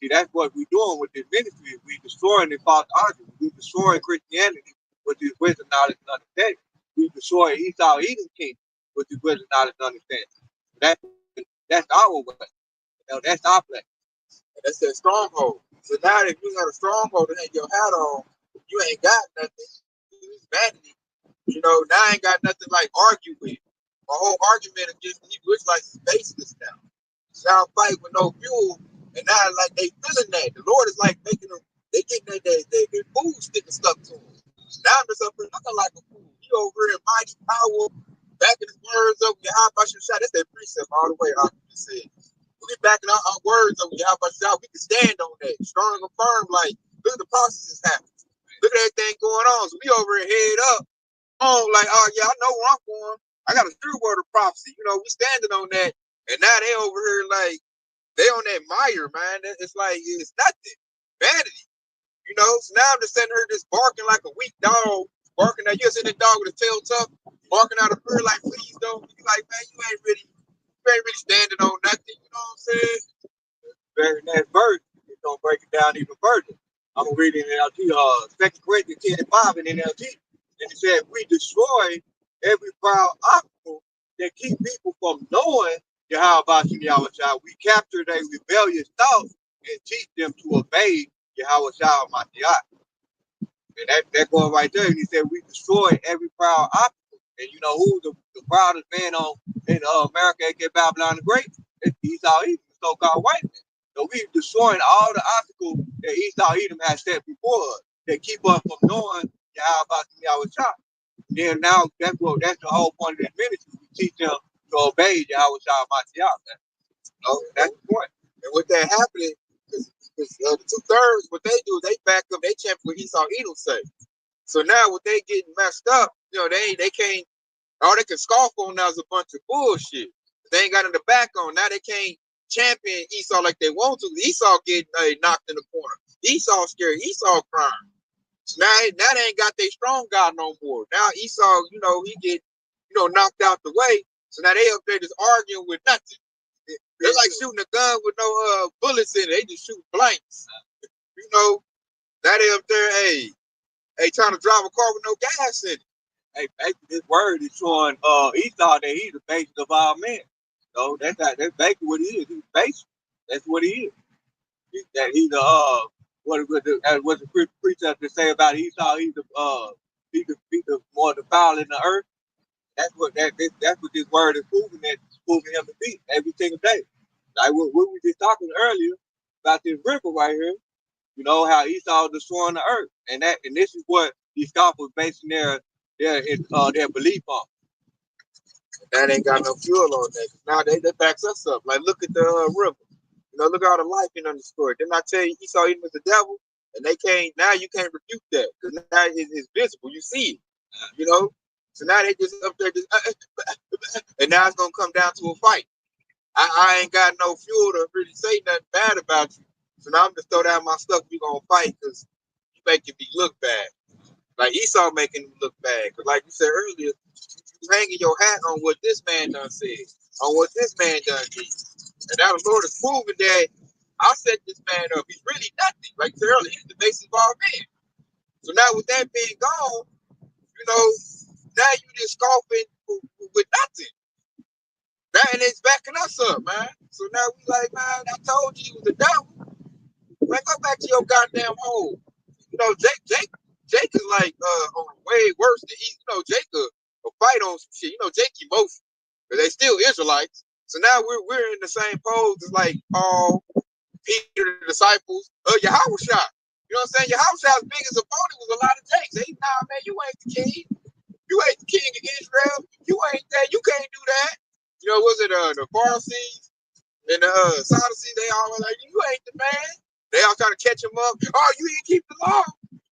See, that's what we're doing with this ministry. We destroying the false arguments. We destroying Christianity with this wisdom, knowledge, and understanding. We destroy Esau Edom king with this wisdom, knowledge, and understanding. That, that's our way. That's our place. And that's that stronghold. So now if you got a stronghold and hang your hat on, you ain't got nothing. It's vanity. You know, now I ain't got nothing like argue with. My whole argument against the Hebrew Israelites is baseless now. So now fight with no fuel, and now like they feeling that. The Lord is like making them, they getting their food sticking stuff to them. Now I'm just up here looking like a fool. You over here in mighty power, backing his words up. How about your shot? That's that precept all the way. I just said. We backing our words up. How about y'all? We can stand on that. Strong and firm. Like, look at the processes happening. Look at everything going on. So we over here head up. Oh, like, oh yeah, I know where I'm going. I got a true word of prophecy. You know, we standing on that. And now they over here like they on that mire, man. It's like it's nothing. Vanity. You know, so now I'm just sitting here just barking like a weak dog. Barking at you sitting that dog with a tail tucked, barking out a prayer like, please don't. You like, man, you ain't really standing on nothing. You know what I'm saying? Very next verse, it's gonna break it down even further. I'm gonna read it in NLT, 2 Corinthians 10 and 5 in NLT. And it said, "We destroy every proud obstacle that keep people from knowing Yahweh Yahweh Shah. We capture their rebellious thoughts and teach them to obey Yahweh Shah Mashiach." And that going right there. And he said, "We destroy every proud obstacle." And you know who's the proudest man in America, aka Babylon the Great? It's Esau Edom, the so-called white man. So we destroying all the obstacles that Esau Edom has set before us that keep us from knowing Yahweh Shah. Then now that's the whole point of this ministry. We teach them to obey Yahweh Shah Mashiach. No, that's the point. And with that happening, because the 2/3, what they do is they back up, they champion what Esau Edom say. So now what they getting messed up, you know, they can't, all they can scoff on now is a bunch of bullshit. They ain't got in the back on. Now they can't champion Esau like they want to. Esau getting knocked in the corner. Esau scared. Esau crying. So now they ain't got their strong guy no more. Now Esau, you know, he get, you know, knocked out the way. So now they up there just arguing with nothing. They're like shooting a gun with no bullets in it. They just shoot blanks. You know, now they up there, hey, trying to drive a car with no gas in it. Hey, basically, this word is showing Esau that he's the basis of all men. So that's basically what he is. He's basic. That's what he is. He's what's the precept to say about Esau? He's the more defiled in the earth. That's what this word is proving him to be every single day. Like what we were just talking earlier about this river right here. You know how Esau destroying the earth, and this is what these scoffers basing their belief on. That ain't got no fuel on that. Now they backs us up. Like look at the river. You know, look at all the life in the story. Didn't I tell you Esau even was the devil? And they can't. Now you can't refute that because now it's visible. You see it. You know. So now they just up there, and now it's gonna come down to a fight. I ain't got no fuel to really say nothing bad about you. So now I'm just throw down my stuff. We gonna fight because you making me look bad. Like Esau making me look bad. Because like you said earlier, you hanging your hat on what this man done said, on what this man done did. And now the Lord is proving that I set this man up. He's really nothing. Like you said earlier, he's the basis of all men. So now with that being gone, you know, now you just scoffing with nothing. That and it's backing us up, man. So now we like, man, I told you was the devil. Man, go back to your goddamn hole. You know, Jake is like on way worse than he. You know, Jake will fight on some shit. You know, Jake emotional, but they still Israelites. So now we're in the same pose as like Paul, Peter, the disciples, Yahweh Shah. You know what I'm saying? Yahweh Shah's biggest opponent was a lot of Jakes. Hey, nah, man, you ain't the king. You ain't the king of Israel. You ain't that. You can't do that. You know, was it the Pharisees and the Sadducees? They all were like, you ain't the man. They all trying to catch him up. Oh, you didn't keep the law.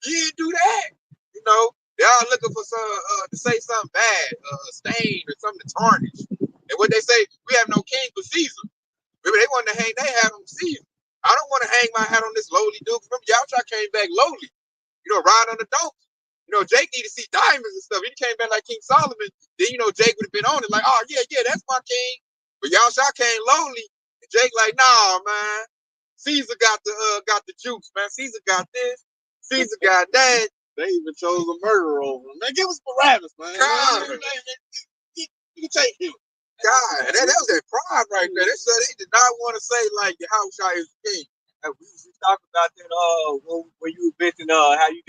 You didn't do that. You know, They all looking for some to say something bad, stain or something to tarnish. And what they say, we have no king but Caesar. Remember, they wanted to hang their hat on Caesar. I don't want to hang my hat on this lowly dude. Remember, y'all came back lowly. Ride on the donkey. Jake need to see diamonds and stuff. He came back like King Solomon. Then, Jake would have been on it like, oh, yeah, that's my king. But y'all came lowly. And Jake like, nah, man. Caesar got the juice, man. Caesar got this. Caesar got that. They even chose a murderer over him. Man, give us Barabbas, man. God. You can take him. God, that was their pride right there. They did not want to say, like, Yahushua is king. And we talked about that when you mentioned how you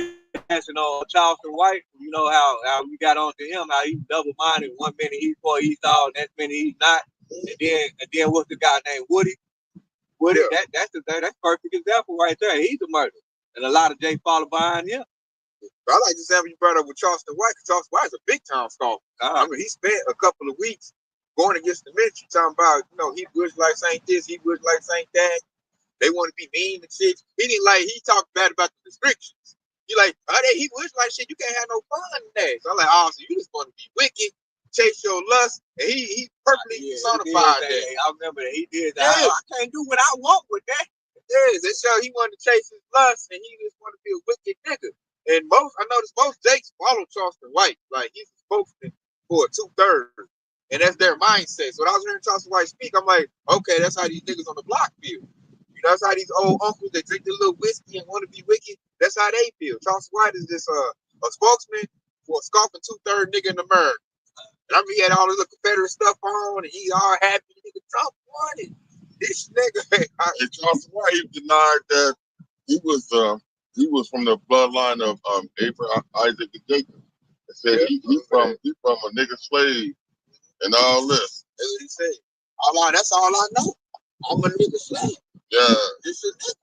dancing on Charleston White. You know how you got onto him, how he's double-minded. 1 minute he's for Esau, next minute he's not. And then what's the guy named Woody? Woody, yeah. That's perfect example right there. He's a murderer. And a lot of Jay follow behind him. I like this having you brought up with Charleston White, because Charleston White is a big time scoffer. I mean, he spent a couple of weeks going against the ministry, talking about, Hebrew Israelites ain't this, Hebrew Israelites ain't that. They want to be mean to chicks. He talked bad about the restrictions. He like, oh, that Hebrew Israelite shit, you can't have no fun in that. So I'm like, oh, so you just want to be wicked, chase your lust, and he perfectly personified that. I remember that he did that. Yeah. I can't do what I want with that. Yes, it showed he wanted to chase his lust, and he just wanted to be a wicked nigga. And I noticed most Jakes follow Charleston White. Like, he's a spokesman for 2/3. And that's their mindset. So when I was hearing Charleston White speak, I'm like, okay, that's how these niggas on the block feel. That's how these old uncles that drink their little whiskey and want to be wicked, that's how they feel. Charleston White is just a spokesman for a scoffing 2/3 nigga in America. And I mean, he had all this little Confederate stuff on, and he all happy. Nigga, Trump won it. This nigga. And Charleston White, he denied that he was from the bloodline of Abraham, Isaac, and Jacob. He said he from a nigga slave and all this. That's what he said. That's all I know. I'm a nigga slave. Yeah. This is it.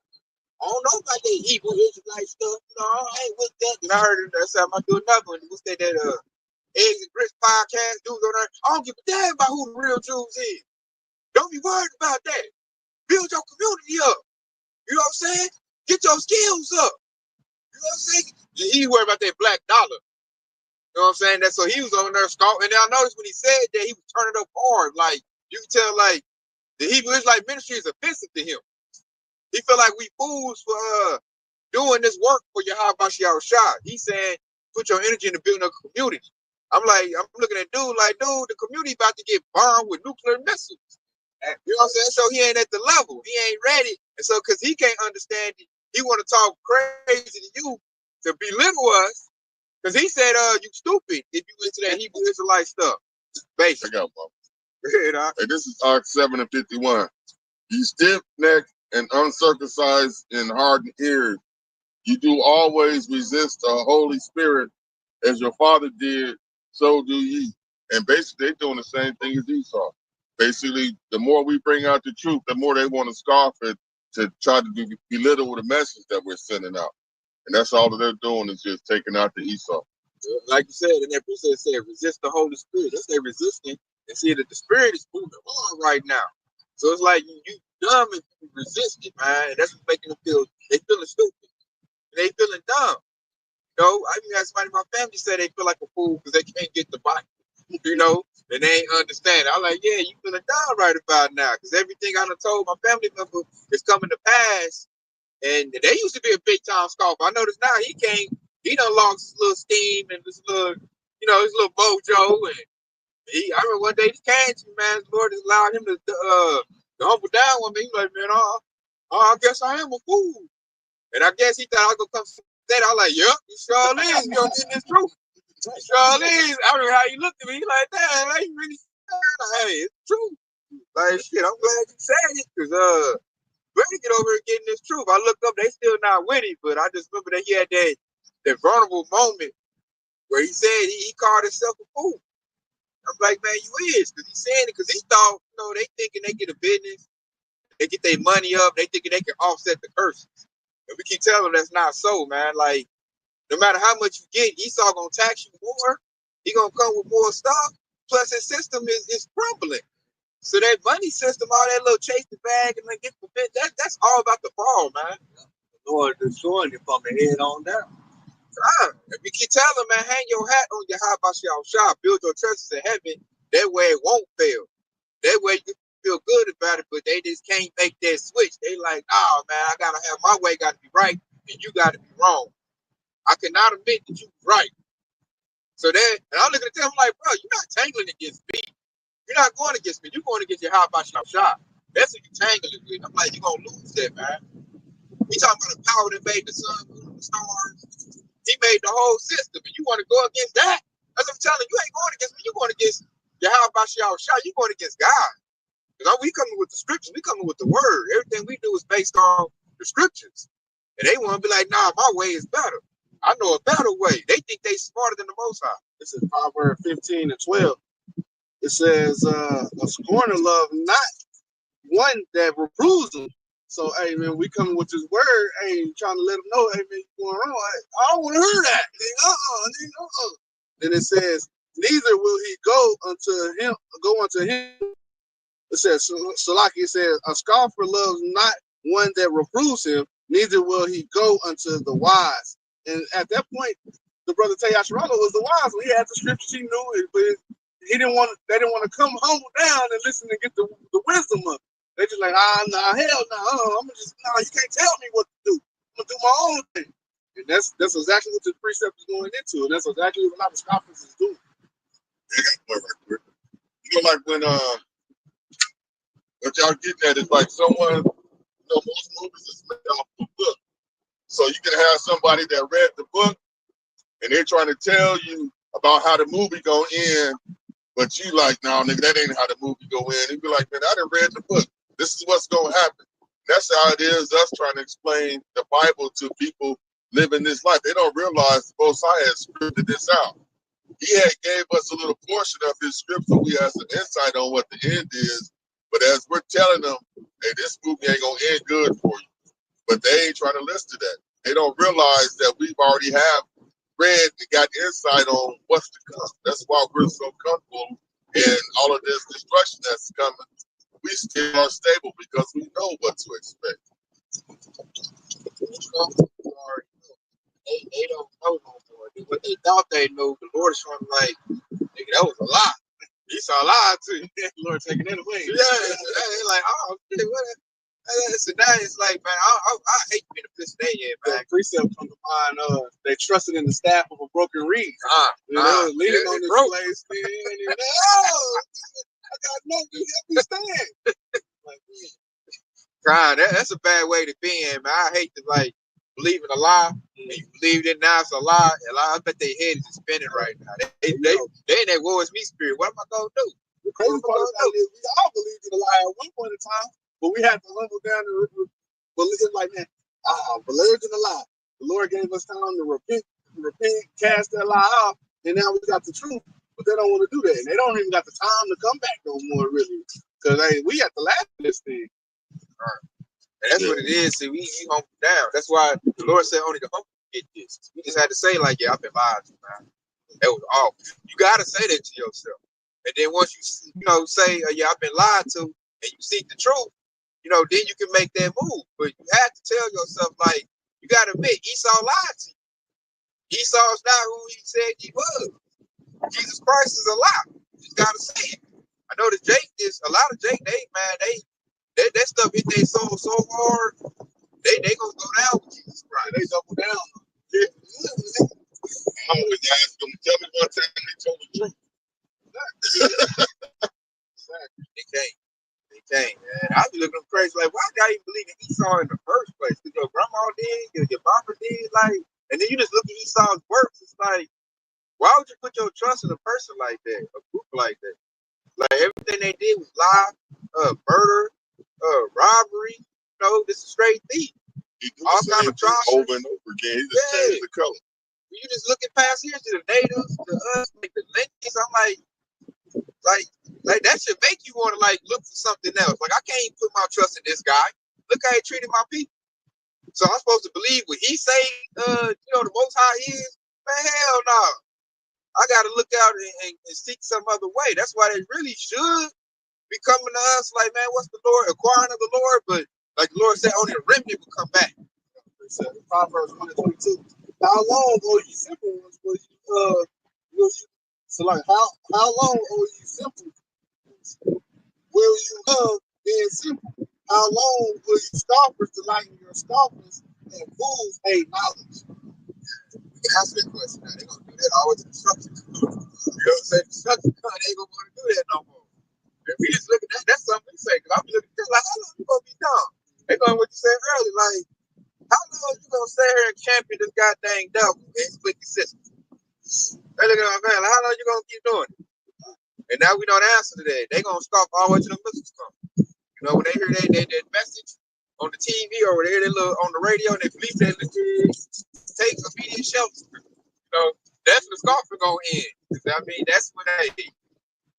I don't know about that Hebrew Israelite stuff. I ain't with that. And I heard it. I said, I'm going to do another one. What's that Eggs and Grits podcast? Dudes on there. I don't give a damn about who the real Jews is. Don't be worried about that. Build your community up. You know what I'm saying? Get your skills up. You know what I'm saying? He worried about that black dollar. You know what I'm saying? That's so he was on there scoffing. And I noticed when he said that, he was turning up hard. Like, you can tell, like, the Hebrew Israelite ministry is offensive to him. He feel like we fools for doing this work for Yahweh Shah. He's saying, put your energy into building a community. I'm looking at dude like, dude, the community about to get bombed with nuclear missiles. You know what I'm saying? So he ain't at the level. He ain't ready. And so, because he can't understand it, he want to talk crazy to you to belittle us. Because he said, you stupid if you into that Hebrew Israelite stuff. Basically. I got one. Hey, this is Arc 7 and 51. You stiff-necked and uncircumcised and hardened ears, you do always resist the Holy Spirit, as your father did, so do ye. And basically, they're doing the same thing as Esau. Basically, the more we bring out the truth, the more they want to scoff it to try to belittle the message that we're sending out. And that's all that they're doing is just taking out the Esau. Like you said, in that precept said, resist the Holy Spirit. That's their resisting and see that the Spirit is moving on right now. So it's like you dumb and you resist it, man. And that's what's making them feel, they feeling stupid. They feeling dumb. I even had somebody in my family say they feel like a fool because they can't get the Bible. And they ain't understand. I'm like, yeah, you feeling dumb right about now. Because everything I done told my family member is coming to pass. And they used to be a big time scoffer. I notice now he done lost his little steam and his little, his little mojo. And I remember one day he came to me, man, the Lord has allowed him to humble down with me. He's like, man, I guess I am a fool. And I guess he thought I was going to come that. I was like, yep, you sure is. You don't get this truth. You sure is. I remember how he looked at me. He like, damn, like, you really said, hey, it's true. Like, shit, I'm glad you said it. Because, better get over here getting this truth. I looked up, they still not with him, but I just remember that he had that vulnerable moment where he said he called himself a fool. I'm like, man, you is, because he's saying it because he thought, they thinking they get a business, they get their money up, they thinking they can offset the curses. And we keep telling them that's not so, man. Like, no matter how much you get, Esau gonna tax you more. He gonna come with more stuff. Plus, his system is crumbling. So that money system, all that little chase the bag and then get the bit, that's all about the fall, man. The Lord destroying it from the head on down. If you keep telling man, hang your hat on your high about your shop, build your churches in heaven. That way it won't fail. That way you feel good about it, but they just can't make that switch. They like, oh man, I gotta have my way, gotta be right, and you gotta be wrong. I cannot admit that you right. So then, and I'm looking at them like, bro, you're not tangling against me. You're not going against me. You're going against your high about your shop. That's what you're tangling with. I'm like, you're gonna lose that, man. We talking about the power that made the sun, moon, and the stars. He made the whole system, and you want to go against that? That's what I'm telling you. You ain't going against me. You're going against your how about y'all shot. You're going against God. Because we coming with the scriptures. We coming with the word. Everything we do is based on the scriptures. And they want to be like, nah, my way is better. I know a better way. They think they smarter than the Most High. This is Proverbs 15 and 12. It says, a scorner love not one that reproves them. So, hey, man, we coming with this word, hey, trying to let them know, hey, man, you going wrong. I don't want to hear that. Then it says, neither will he go unto him. It says, Salaki, it says, a scoffer loves not one that reproves him, neither will he go unto the wise. And at that point, the brother Tayasharala was the wise one. He had the scriptures, he knew it, but they didn't want to come humble down and listen and get the wisdom of it. They just like, nah, hell no, you can't tell me what to do. I'm gonna do my own thing. And that's exactly what the precept is going into, and that's exactly what a lot of scoffers is doing. You know, like when what y'all getting at is like someone, most movies is made off the book. So you can have somebody that read the book and they're trying to tell you about how the movie gonna end, but you like, no, nigga, that ain't how the movie go in. And be like, man, I done read the book. This is what's gonna happen. That's how it is, us trying to explain the Bible to people living this life. They don't realize the Most High has scripted this out. He had gave us a little portion of his script so we have some insight on what the end is. But as we're telling them, hey, this movie ain't gonna end good for you. But they ain't trying to listen to that. They don't realize that we've already have read and got insight on what's to come. That's why we're so comfortable in all of this destruction that's coming. We still are stable because we know what to expect. They don't know no more. What they thought they knew, the Lord is trying to like, nigga, that was a lie. He saw a lie too. The Lord taking it away. Yeah, they like, oh, what? So now it's like, man, I hate being a position they in, man. The precept come to mind, they trusted in the staff of a broken reed. They were leaning on this place, and I got nothing to help me stand. Like, God, that's a bad way to be in, man. I hate to like believe in a lie, and you believe it now it's a lie. And I bet their head is spinning right now. They in that woe is me spirit. What am I gonna do? The crazy part about it is we all believed in a lie at one point in time, but we had to humble down and believe like, man, believed in a lie. The Lord gave us time to repent, cast that lie off, and now we got the truth. But they don't want to do that, and they don't even got the time to come back no more, really, because we got to laugh at this thing. And that's what it is. See, we humble down. That's why the Lord said only the humble get this. We just had to say like, yeah, I've been lied to, man. That was awful. You gotta say that to yourself. And then once you say, yeah, I've been lied to, and you seek the truth, then you can make that move. But you have to tell yourself, like, you gotta admit, Esau lied to you. Esau's not who he said he was. Jesus Christ is a lie. You just gotta say it. I know the Jake is a lot of Jake, that stuff hit their soul so hard, they gonna go down with Jesus Christ. They double down. Yeah. I always ask them, tell me one time they told the truth. They can't, man. I be looking crazy, like, why y'all even believe in Esau in the first place? Because your grandma did, your mama did, like, and then you just look at Esau's works. It's like, why would you put your trust in a person like that, a group like that? Like, everything they did was lie, murder, robbery. This is straight thief. All kind of atrocities over and over again. He just changed the color. You just looking past here to the natives, to us, like the Lincolns. I'm like that should make you want to like look for something else. Like, I can't put my trust in this guy. Look how he treated my people. So I'm supposed to believe what he say. The Most High is. Man, hell no. I got to look out and seek some other way. That's why they really should be coming to us. Like, man, what's the Lord? Acquiring of the Lord, but like the Lord said, only the remnant will come back. Proverbs 122. How long OG Simple was you so like how long OG Simple will you love being simple? How long will you scoffers delight in your scoffers and fools hate knowledge? You can answer that question now. They're gonna do that always in construction. You know what I'm saying? Construction, they ain't gonna want to do that no more. If we just look at that, that's something we say. Because I'm looking at this like, how long you gonna be dumb? They going what you said earlier, like, how long you gonna stay here and champion this goddamn devil and split the system? They looking at my man, like, how long you gonna keep doing it? And now we know the answer to that. They gonna scoff all the way to the missiles come. You know, when they hear that message on the TV or when they hear that little on the radio and they police that take immediate shelter. You know, that's when the scoffing gonna end. I mean, that's when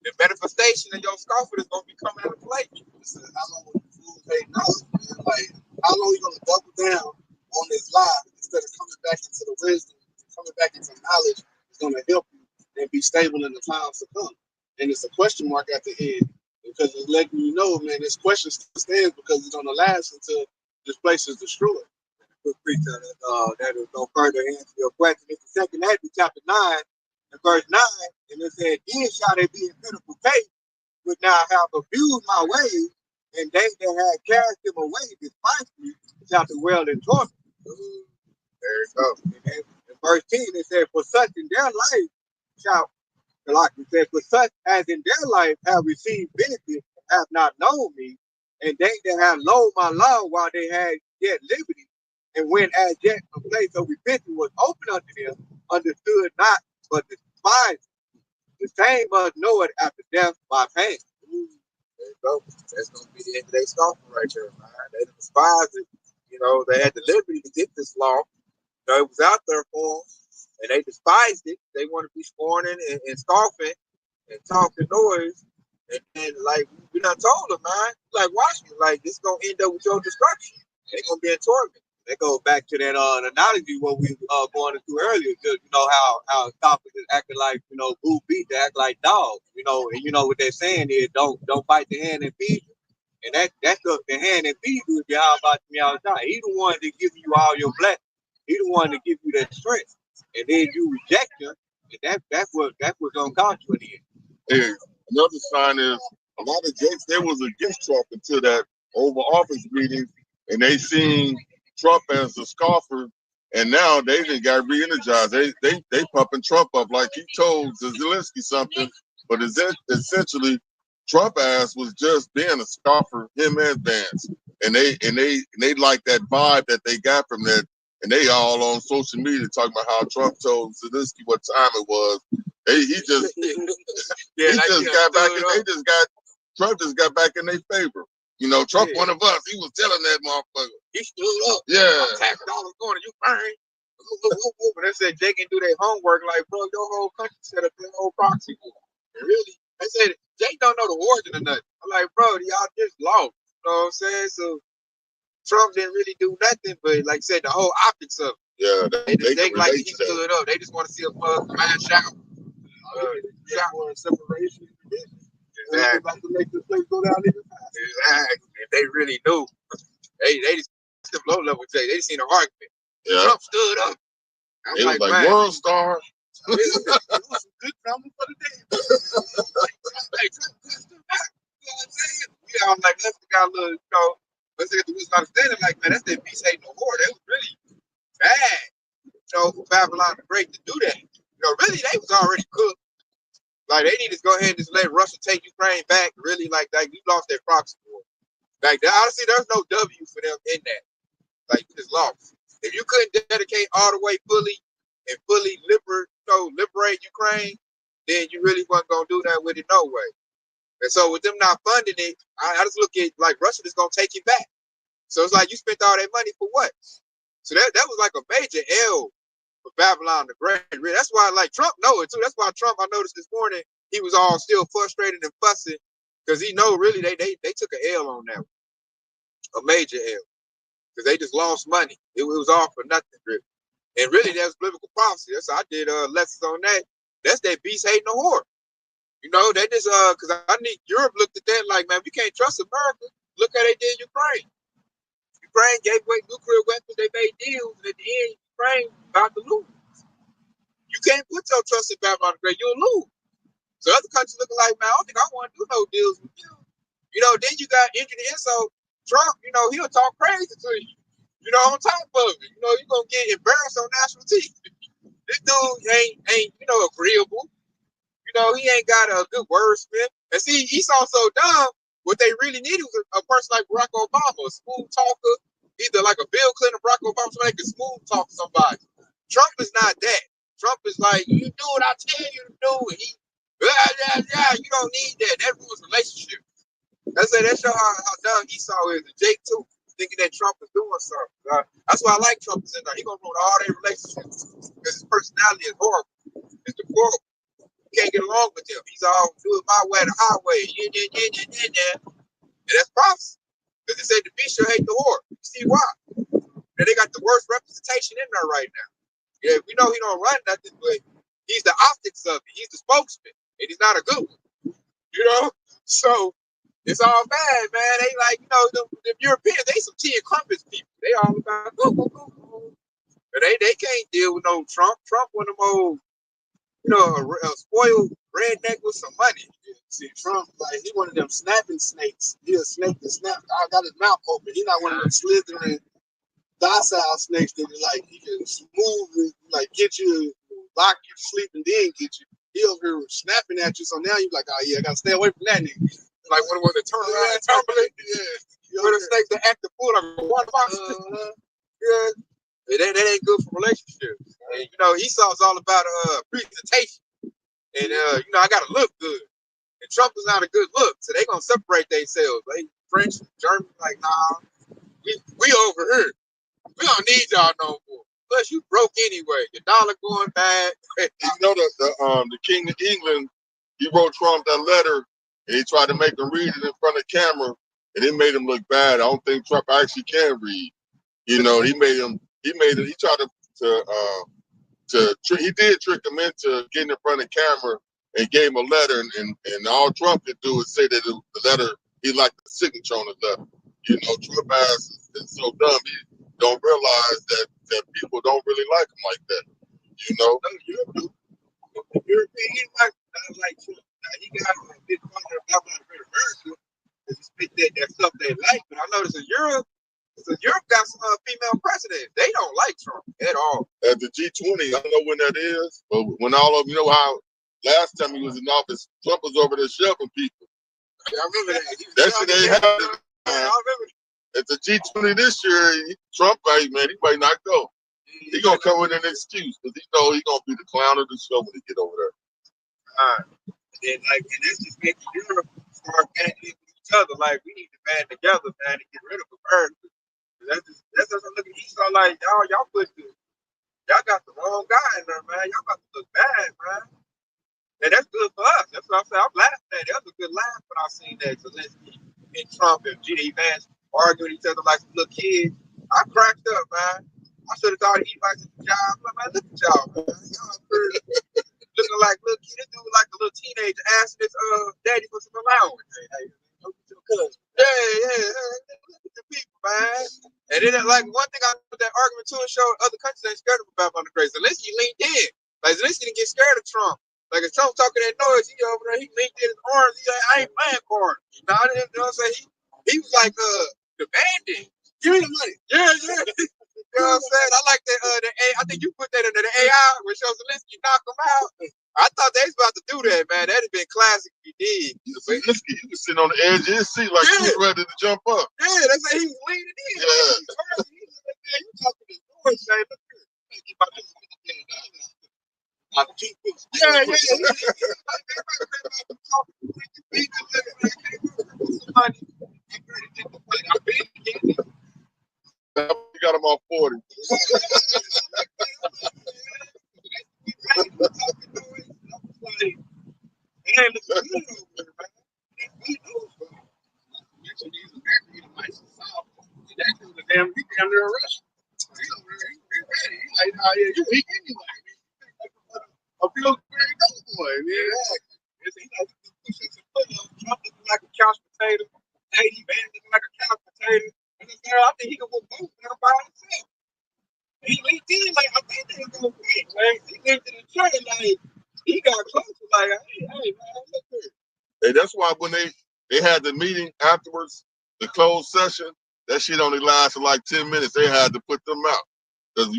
the manifestation of your scoffer is gonna be coming into play. Listen, how long will you fools hate knowledge, man? Like, how long you gonna double down on this lie instead of coming back into the wisdom, coming back into knowledge is gonna help you and be stable in the times to come. And it's a question mark at the end because it's letting you know, man, this question still stands because it's gonna last until this place is destroyed. Good preacher that is going to further answer your question. It's the second Hedges, chapter 9, and verse 9, and it said, then shall they be in pitiful case, which now have abused my ways, and they that had cast them away despite me shall dwell in torment. There you go. And in verse 10, it said, for such in their life shall, like it said, for such as in their life have received benefit, have not known me, and they that have loathed my law while they had yet liberty, and when as yet a place of repentance was open unto them, understood not, but despised. The same must know it after death by pain. There you go. That's gonna be the end of their scoffing right there, man. They despised it. You know, they had the liberty to get this law. You know, it was out there for them, and they despised it. They want to be scorning and scoffing and talking noise. And then, like, we done told them, man, like, watch me. Like, this gonna end up with your destruction. They gonna be in torment. That goes back to that analogy what we going into earlier. Just, you know how scoffers is acting like boo beat, they act like dogs. You know, and you know what they're saying is don't bite the hand and feed you. And that's the hand and feed you is how about me all the time. He the one that give you all your blessings. He the one that give you that strength. And then you reject him, and that's what's gonna cost you in the end. Hey, another sign is a lot of Jakes, they was against Trump until that Oval Office meeting, and they seen Trump as a scoffer, and now they done got re-energized. They pumping Trump up like he told Zelensky something, but essentially Trump ass was just being a scoffer, him and Vance, and they like that vibe that they got from that, and they all on social media talking about how Trump told Zelensky what time it was. Trump just got back in their favor. You know, Trump one of us. He was telling that motherfucker. He stood up. Yeah. Tax dollars going to Ukraine. But they said Jake can do their homework. Like, bro, your whole country set up their whole proxy war. And really, they said Jake don't know the origin of nothing. I'm like, bro, y'all just lost. You know what I'm saying? So Trump didn't really do nothing, but like I said, the whole optics of it. Yeah, they like he stood up. They just want to see a man shout. Shout for separation. Exactly. About to make this place go down even faster. Exactly. If they really knew, they just the low level Jay. They just seen an argument. Yeah. Trump stood up. It was like world star. It was some good drama for the day. Hey, Trump stood back. You know what I'm saying? We all like, let's got a little, let's get the wisdom understanding. Like, man, that's that beast hating the war. That was really bad, for Babylon the Great to do that. Really, they was already cooked. Like, they need to go ahead and just let Russia take Ukraine back. Really, like you lost that proxy war. Like, honestly, there's no W for them in that. Like, you just lost. If you couldn't dedicate all the way fully and fully liberate Ukraine, then you really wasn't going to do that with it no way. And so with them not funding it, I just look at, like, Russia is going to take it back. So it's like, you spent all that money for what? So that was like a major L for Babylon the Great. That's why, like, Trump know it too. That's why Trump, I noticed this morning, he was all still frustrated and fussing because he know really they took an L on that one, a major L, because they just lost money. It was all for nothing, really. And really, that's biblical prophecy. That's I did lessons on that. That's that beast hating the whore. They just because I need Europe looked at that like, man, we can't trust America. Look how they did Ukraine. Ukraine gave away nuclear weapons. They made deals, and at the end, Ukraine about to lose. You can't put your trust in Babylon the Great, you'll lose. So other countries looking like, man, I don't think I want to do no deals with you. Then you got engineers. So Trump, he'll talk crazy to you. On top of it, you're gonna get embarrassed on national TV. This dude ain't agreeable. He ain't got a good wordsmith. And see, he sounds so dumb. What they really needed was a person like Barack Obama, a smooth talker, either like a Bill Clinton or Barack Obama, somebody that can smooth talk somebody. Trump is not that. Trump is like, you do what I tell you to do, and he, you don't need that. That ruins relationships. That show how dumb Esau is, and Jake too, thinking that Trump is doing something. That's why I like Trump is in there. He gonna ruin all their relationships because his personality is horrible. It's deplorable. You can't get along with him. He's all do it my way, the highway. And that's prophecy. Because they say the beast shall hate the whore. You see why? And they got the worst representation in there right now. Yeah, we know he don't run nothing, but he's the optics of it. He's the spokesman, and he's not a good one. So it's all bad, man. They like, the Europeans, they some tea and crumpets people. They all about But they can't deal with no Trump. Trump one of them old, a spoiled redneck with some money. See, Trump, like, he one of them snapping snakes. He a snake that snap. I got his mouth open. He not one of them slithering, docile snakes that he can smoothly, get you, lock you to sleep, and then get you. He over here snapping at you, so now you like, oh yeah, I gotta stay away from that nigga. Like one of the turn around and tumbling. Yeah. With the snakes that act the fool like one box. Yeah. That ain't good for relationships. And Esau's all about presentation. And I gotta look good. And Trump is not a good look, so they gonna separate themselves. Like French, German, like, nah, we over here. We don't need y'all no more. Plus, you broke anyway. Your dollar going bad. The King of England, he wrote Trump that letter, and he tried to make him read it in front of camera, and it made him look bad. I don't think Trump actually can read. He tried he did trick him into getting in front of camera and gave him a letter, and all Trump could do is say that the letter, he liked the signature on the letter. Trump ass is so dumb, he don't realize that people don't really like him like that. No, the European like Trump. Now, he got a big partner about America because he speak that stuff they like. But I noticed in Europe got some female presidents. They don't like Trump at all. At the G20, I don't know when that is, but when all of how last time he was in office, Trump was over there shoving people. Yeah, I remember that. That shit ain't happening. I remember that. At the G20 this year, Trump, he might not go. He gonna come with an excuse because he know he gonna be the clown of the show when he get over there. And that's just making Europe start banding with each other. Like, we need to band together, man, and get rid of America. That's just looking at Esau like, y'all got the wrong guy in there, man. Y'all about to look bad, man. And that's good for us. That's what I'm saying. I'm laughing at it. That was a good laugh when I seen that Zelensky and Trump and G.D. Vance arguing with each other like some little kids. I cracked up, man. I should have thought he liked the job. I'm like, man, look at y'all, man. Y'all looking like little kid. This dude like a little teenager asking his daddy for some allowance. Hey, look at your cousin. Yeah. Look at the people, man. And then, like, one thing I put that argument to and showed other countries ain't scared of Babylon the Great. Zelensky leaned in. Like, Zelensky didn't get scared of Trump. Like, if Trump talking that noise, he over there, he linked in his arms. He like, I ain't playing cards. You know what I'm saying? He was like, demanding. Give me the money. Yeah. You know what I'm saying? I like that. I think you put that into the AI where shows Zelensky knock him out. I thought they was about to do that, man. That'd have been classic if he did. Zelensky, he was sitting on the edge of his seat like he was ready to jump up. Yeah, that's how he was leaning in. Yeah. Man, you talking this noise, man. Look here. You about to You got him on 40. You weak anyway. A real very dope boy, man. Trump looking like a couch potato. JD Vance looking like a couch potato. I think he can whoop both of them by himself. He leaked in like I think they was gonna quit, man. He linked in the train like he got closer like hey man, look here. And that's why when they had the meeting afterwards, the closed session, that shit only lasted like 10 minutes. They had to put them out. Because,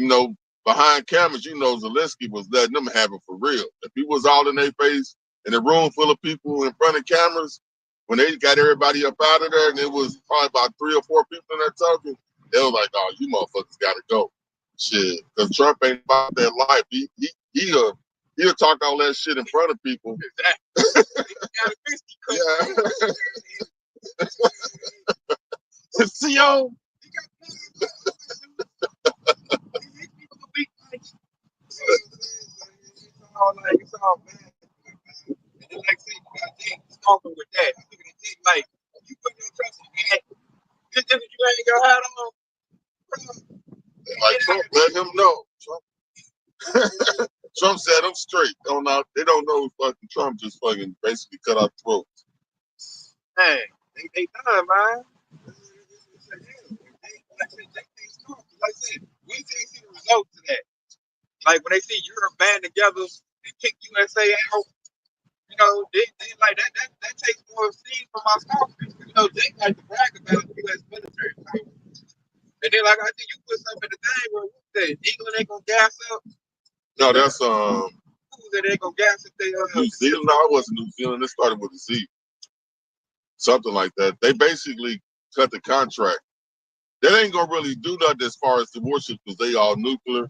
behind cameras, Zelensky was letting them have it for real. If he was all in their face, in a room full of people in front of cameras, when they got everybody up out of there, and it was probably about 3 or 4 people in there talking, they was like, oh, you motherfuckers got to go. Shit. Because Trump ain't about that life. He'll talk all that shit in front of people. Yeah. See y'all. It's all bad. And then, like I said, I think stalking with that. I think like you put your trust in that. Just if you ain't gonna have them, like Trump let him know. Trump said I'm straight. They don't know fucking Trump just fucking basically cut our throats. hey, they done, man. Like I said, we see the results of that. Like when they see Europe band together and kick USA out, they like that takes more steam from our scoffers. They like to brag about the U.S. military power. And then, like I think you put something in the thing where England ain't gonna gas up. No, that's Who that ain't gonna gas if they New Zealand. No, it wasn't New Zealand. It started with a Z. Something like that. They basically cut the contract. They ain't gonna really do nothing as far as the warships because they all nuclear.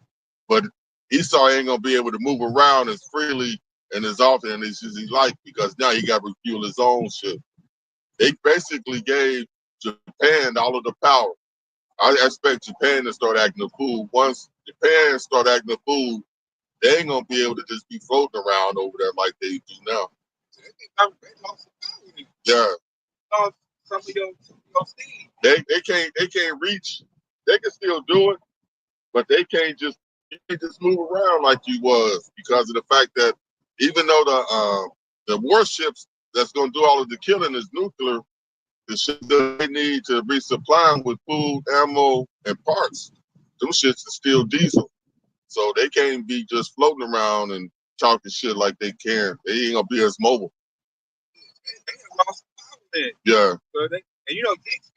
But Esau ain't gonna be able to move around as freely and as often as he like because now he got to refuel his own ship. They basically gave Japan all of the power. I expect Japan to start acting a fool. Once Japan start acting a fool, they ain't gonna be able to just be floating around over there like they do now. Yeah. Some of your steam. They can't reach. They can still do it, but you can't just move around like you was because of the fact that even though the warships that's gonna do all of the killing is nuclear, the shit that they need to resupply them with food, ammo, and parts, them shits are still diesel. So they can't be just floating around and talking shit like they can. They ain't gonna be as mobile. They have lost power then. Yeah. So Gates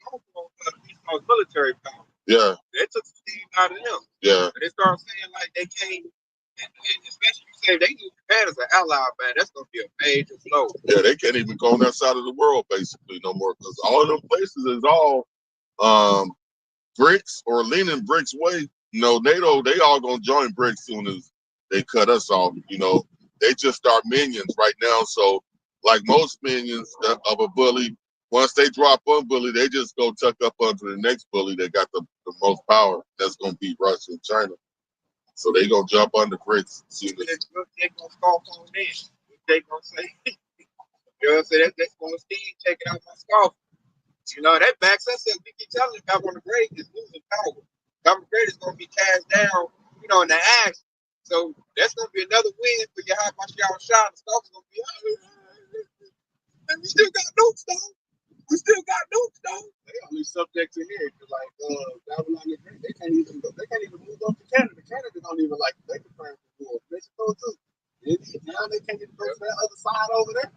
on military power. Yeah. They took some steam out of them. Yeah. And they started saying like they can't, and especially you say they use Japan as an ally, man. That's gonna be a major blow. Yeah, they can't even go on that side of the world basically no more because all of them places is all BRICS or leaning BRICS way. NATO, they all gonna join BRICS soon as they cut us off. They just start minions right now. So like most minions of a bully, once they drop one bully, they just go tuck up under the next bully that got the most power. That's gonna be Russia and China. So they gonna jump under BRICS. They gonna scoff on this. They gonna say, that's gonna Steve taking out my scoff. That backs us up. We keep telling them Governor Gray is losing power. Governor Gray is going to be cast down, in the axe. So that's going to be another win for your high y'all shot. The stuff's going to be, we still got nukes, though. They only subject to here. Like, Babylon and Gray, they can't even move up to Canada. Canada don't even like, they can find the war. Mexico, too. Now they can't even go to that other side over there.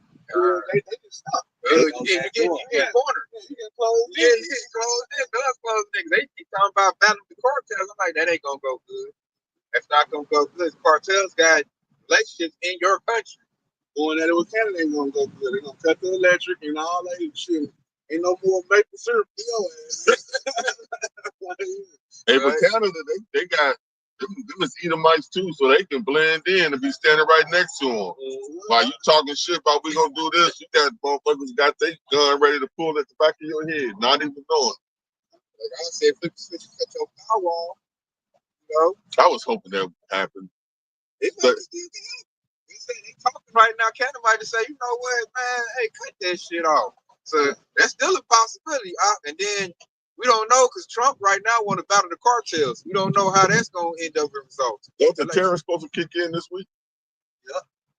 They just stop. You get cornered. You get closed. Does close niggas. They keep talking about battling the cartels. I'm like, that ain't gonna go good. That's not gonna go good. Cartels got relationships in your country. Going at it with Canada ain't gonna go good. They're gonna cut the electric and all that shit. Ain't no more maple syrup. Hey, but Canada, they got them is Edomites too, so they can blend in and be standing right next to them. While you talking shit about we gonna do this, you got motherfuckers got their gun ready to pull at the back of your head, not even knowing. Like I said, 50 cents, you cut your power off. I was hoping that would happen. It's still happen. They talking right now. Canada might just say, you know what, man, hey, cut that shit off. So that's still a possibility. And then we don't know because Trump right now want to battle the cartels. We don't know how that's going to end up in results. Don't the tariffs supposed to kick in this week?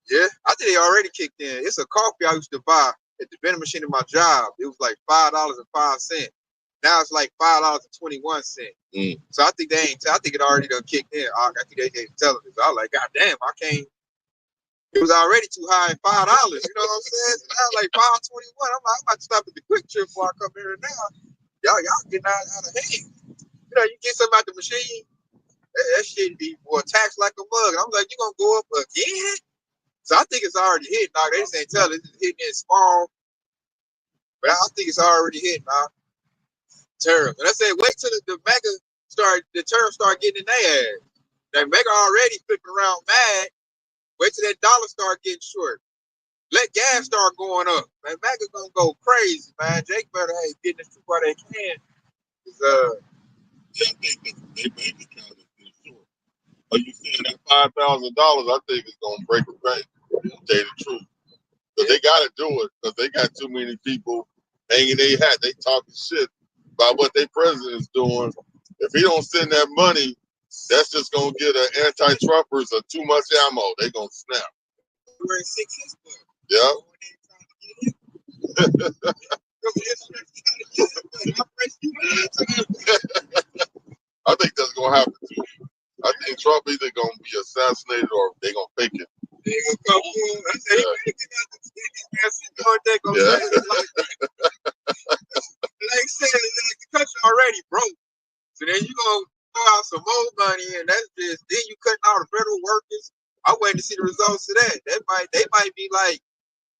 Yeah. I think they already kicked in. It's a coffee I used to buy at the vending machine in my job. It was like $5.05. Now it's like $5.21. Mm. So I think I think it already done kicked in. I think they didn't tell us. I was like, God damn, I can't. It was already too high at $5. You know what I'm saying? So now like $5.21. I'm like, I'm about to stop at the quick trip before I come here now. Y'all getting out of hand. You know, you get something out the machine, that shit be taxed like a mug. I'm like, you gonna go up again? So I think it's already hit, dog. They just ain't tell us it's hitting it small, but I think it's already hit, dog. Terrible. And I said, wait till the mega the term start getting in their ass. That mega already flipping around mad. Wait till that dollar start getting short. Let gas start going up. Man, mega gonna go crazy, man. Jake better get this while they can. Yeah, I think they bank account is short. Are you saying that $5,000? I think it's gonna break a bank. To tell you the truth, because they gotta do it because they got too many people hanging their hat. They talking shit about what their president is doing. If he don't send that money, that's just gonna get an anti-Trumpers or too much ammo. They gonna snap. We're in 6 Yeah. I think that's gonna happen too. I think Trump either gonna be assassinated or they gonna fake it. They gonna come on. I said, he get out the like I said, the country already broke. So then you gonna throw out some more money, and that's just then you cutting out the federal workers. I'm waiting to see the results of that. They might be like.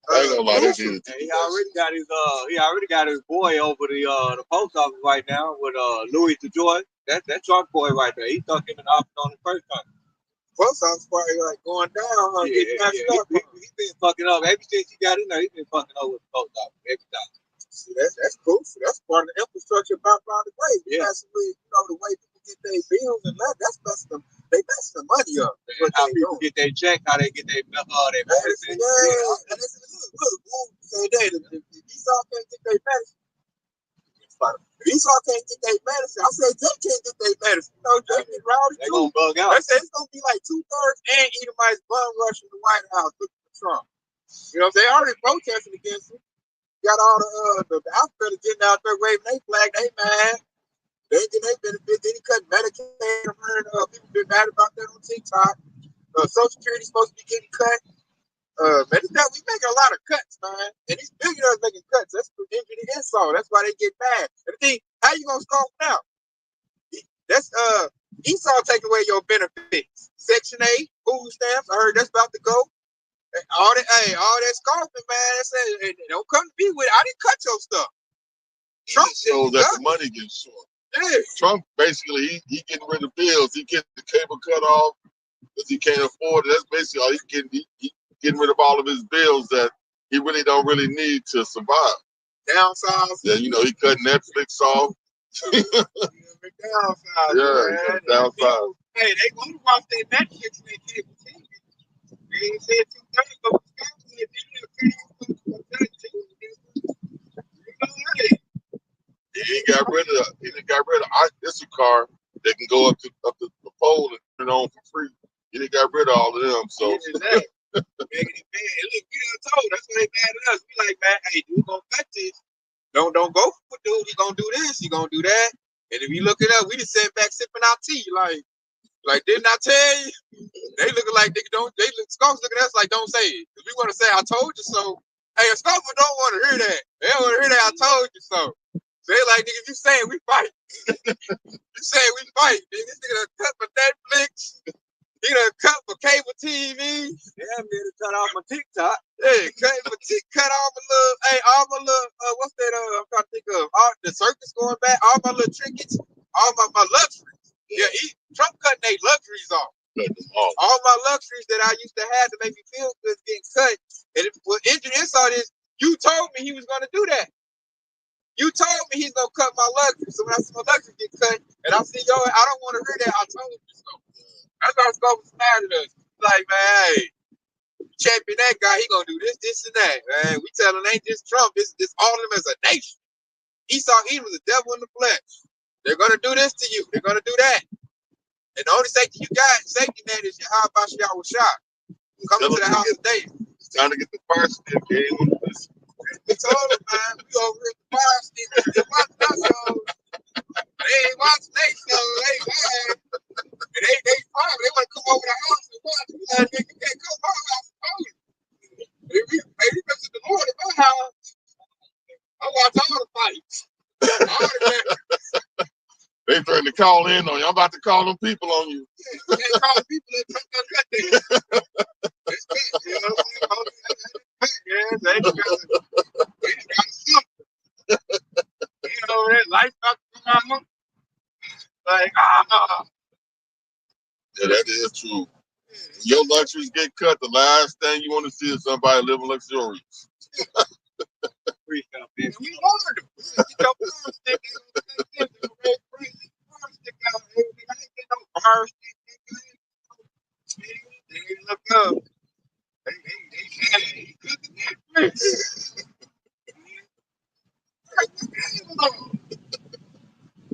I ain't gonna lie, he already got his boy over the post office right now with Louis DeJoy. That Trump boy right there. He stuck him in the office on the first time. Post office probably like going down. Huh? He been fucking up ever since he got in there. He been fucking up with the post office every time. See, that's cool. So that's part of the infrastructure about the way. Yeah. Basically, the way people get their bills and that, that's messing them. They messing the money up. How people get their check, how they get their medicine. Yeah. And look, say that if Esau can't get their medicine, if Esau can't get their medicine, I say Jake can't get their medicine. You know, Jake is rowdy They too. gonna bug out. They say it's gonna be like 2/3 and Edomites bum rushing the White House looking for Trump. You know, they already protesting against him. Got all the outfitters getting out there waving their flag. They mad. They get their benefits. Then he cut Medicaid. I've heard people been mad about that on TikTok. Social Security supposed to be getting cut. Man, we making a lot of cuts, man. And these billionaires making cuts. That's for injury to insult. That's why they get mad. And the thing, how you gonna scoff now? That's Esau taking away your benefits. Section 8, food stamps. I heard that's about to go. All that scoffing, man. Don't come to me with it. I didn't cut your stuff. Trump shows that the money gets short. Yeah. Trump basically he getting rid of bills. He getting the cable cut off because he can't afford it. That's basically all he's getting. He getting rid of all of his bills that he really don't really need to survive. Downsize. Yeah, he cut Netflix off. Downsize. Yeah, downsize. Hey, they want to watch their Netflix and their cable TV. They ain't said 2 things, but he got rid of this car that can go up the pole and turn on for free. He got rid of all of them. So making it bad. Look, we done told. That's why they mad at us. We like, man, hey, dude, gonna cut this. Don't go for dude. He gonna do this. He gonna do that. And if you look it up, we just sitting back sipping our tea. Like didn't I tell you? They looking like they don't. Scoffs looking at us like don't say it. Cause we want to say I told you so. Hey, a scoffer don't want to hear that. They don't want to hear that I told you so. So they like, nigga, you saying we fight. You saying we fight. Nigga, this nigga done cut for Netflix. He done cut for cable TV. Yeah, I'm here to cut off my TikTok. Yeah, cut all my little, what's that, I'm trying to think of, all the circus going back, all my little trinkets, all my luxuries. Yeah, Trump cutting their luxuries off. All my luxuries that I used to have to make me feel good getting cut. And what injured insult is, you told me he was going to do that. You told me he's going to cut my luxuries. So when I see my luxuries get cut, and I see, I don't want to hear that. I told you so. That's why Scope was mad at us. Like, man, hey, champion that guy, he going to do this, and that. Man, we telling ain't just Trump. This all of them as a nation. Esau Edom was the devil in the flesh. They're going to do this to you. They're going to do that. And the only safety you got, safety net is your how about y'all was shot. Coming to the house of David. It's time to get the fire stick game. We told him, man, we over here at the fire stick. call in on you. I'm about to call them people on you. Yeah, you can't call people that don't cut there. It's bad, you know what I'm saying? Yeah, they just got something. You know, that life up to my mom. Like, Yeah, that is true. Your luxuries get cut. The last thing you want to see is somebody living luxurious. we wanted them. You know, stick out. Stick out. I ain't get no bars. They look up. They cooking that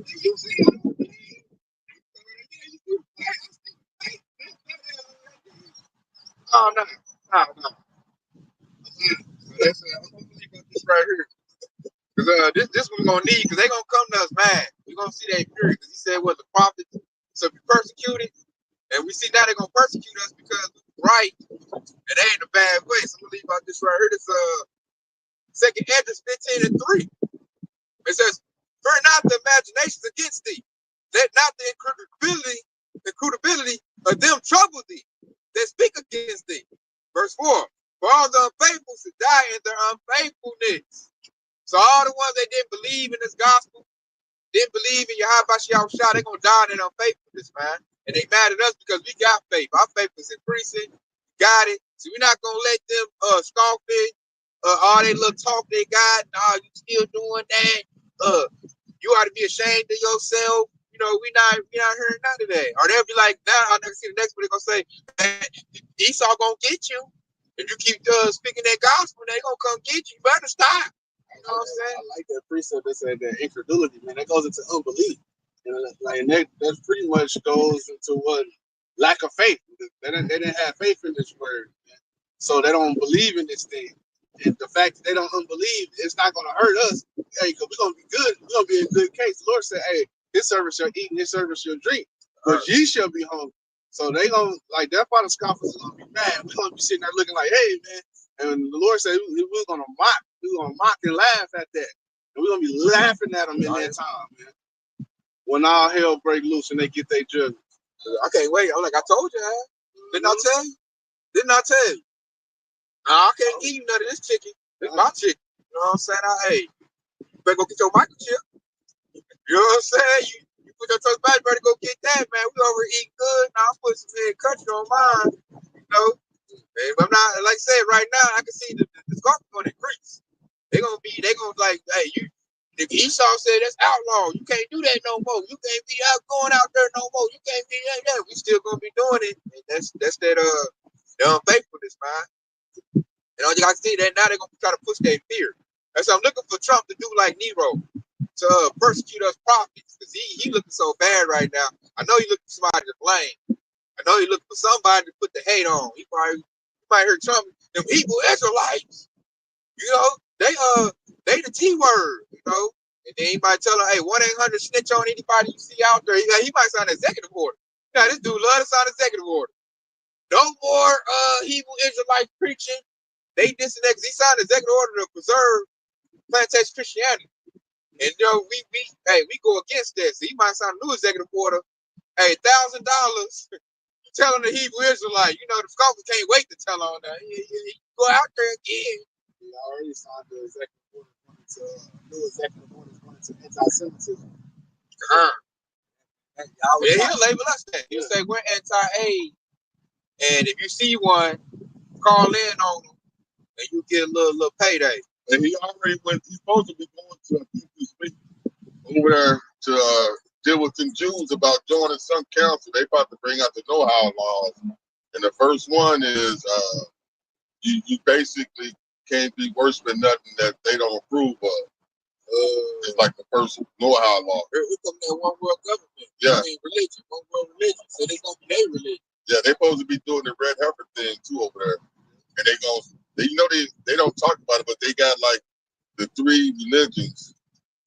you see oh no. No. That's I'm gonna leave with this right here. Cause this one we're gonna need because they gonna come to us mad. We're gonna see that period. Cause he said what the prophets so if you persecuted, and we see now they're gonna persecute us because we're right, and they ain't a bad way. So I'm gonna leave out this right here. This second Hedges 15:3. It says, fear not the imaginations against thee. Let not the incredibility of them trouble thee that speak against thee. Verse 4. For all the unfaithful should die in their unfaithfulness. So all the ones that didn't believe in this gospel, didn't believe in Yahweh Shah, they're going to die in their unfaithfulness, man. And they mad at us because we got faith. Our faith is increasing. Got it. So we're not going to let them scoff it. All they little talk they got. Nah, you still doing that. You ought to be ashamed of yourself. You know, we not hearing none of that. Or they'll be like, nah, I'll never see the next one. They're gonna say, man, Esau gonna get you. If you keep speaking that gospel, they gonna come get you. You better stop. You know what I'm saying? I like that precept that said that incredulity, man. That goes into unbelief. You know, like that pretty much goes into what lack of faith. They didn't have faith in this word, man. So they don't believe in this thing. And the fact that they don't unbelieve, it's not going to hurt us. Hey, because we're going to be good. We're going to be in good case. The Lord said, hey, his servants shall eat and his servants shall drink, but ye shall be hungry. So they going to, like, that's why the scoffers are going to be mad. We're going to be sitting there looking like, hey, man. And the Lord said, we're going to mock. We're going to mock and laugh at that. And we're going to be laughing at them in that time, man. When all hell break loose and they get their judgment. I can't wait. I'm like, I told you, huh? Didn't I tell you? Didn't I tell you? Nah, I can't give you none of this chicken. It's my chicken. You know what I'm saying? Hey, you better go get your microchip. You know what I'm saying? You put your toast back, you better go get that, man. We over eating good. Now I'm putting some head country on mine. You know? And I'm not, like I said, right now, I can see the scarf going to increase. They gonna like, hey, if Esau said that's outlaw, you can't do that no more. You can't be out going out there no more. You can't be that. We still gonna be doing it. And that's that the unfaithfulness, man. And all you gotta see that now they're gonna try to push that fear. And so I'm looking for Trump to do like Nero to persecute us prophets because he looking so bad right now. I know he looking for somebody to blame. I know he looking for somebody to put the hate on. You might hear Trump, them Hebrew Israelites. You know, they the T word. You know, and then he might tell her, hey, 1-800 snitch on anybody you see out there. He might sign an executive order. Now this dude love to sign an executive order. No more Hebrew Israelites preaching. They disconnect. He signed an executive order to preserve plantation Christianity. And you know, we go against that. So he might sign a new executive order. Hey, $1,000 telling the Hebrew Israelite, you know, the scoffers can't wait to tell on that. He go out there again. He already signed the executive order new executive order going to anti-Semitism. Yeah, he'll label us that. He'll say we're anti-aid. And if you see one, call in on them and you get a little payday. And he already went, he's supposed to be going to a people's meeting over there to deal with some Jews about joining some council. They about to bring out the know-how laws. And the first one is you basically can't be worshiping nothing that they don't approve of. It's like the first know-how law. Here come that one world government. Yeah. I mean, religion, one world religion. So they gonna be their religion. Yeah, they're supposed to be doing the red heifer thing too over there. And they don't talk about it, but they got like the three religions: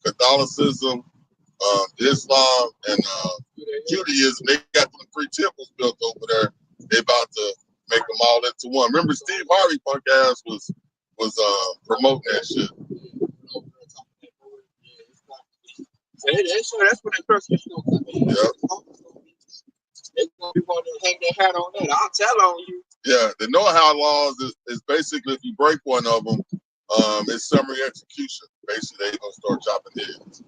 Catholicism, Islam, and Judaism. They got the 3 temples built over there. They about to make them all into one. Remember, Steve Harvey punk ass was promoting that shit. They that's when that persecution gonna come in. They're gonna be wanting to hang their hat on that. I'll tell on you. Yeah, the know-how laws is basically if you break one of them, it's summary execution. Basically, they're gonna start chopping heads. So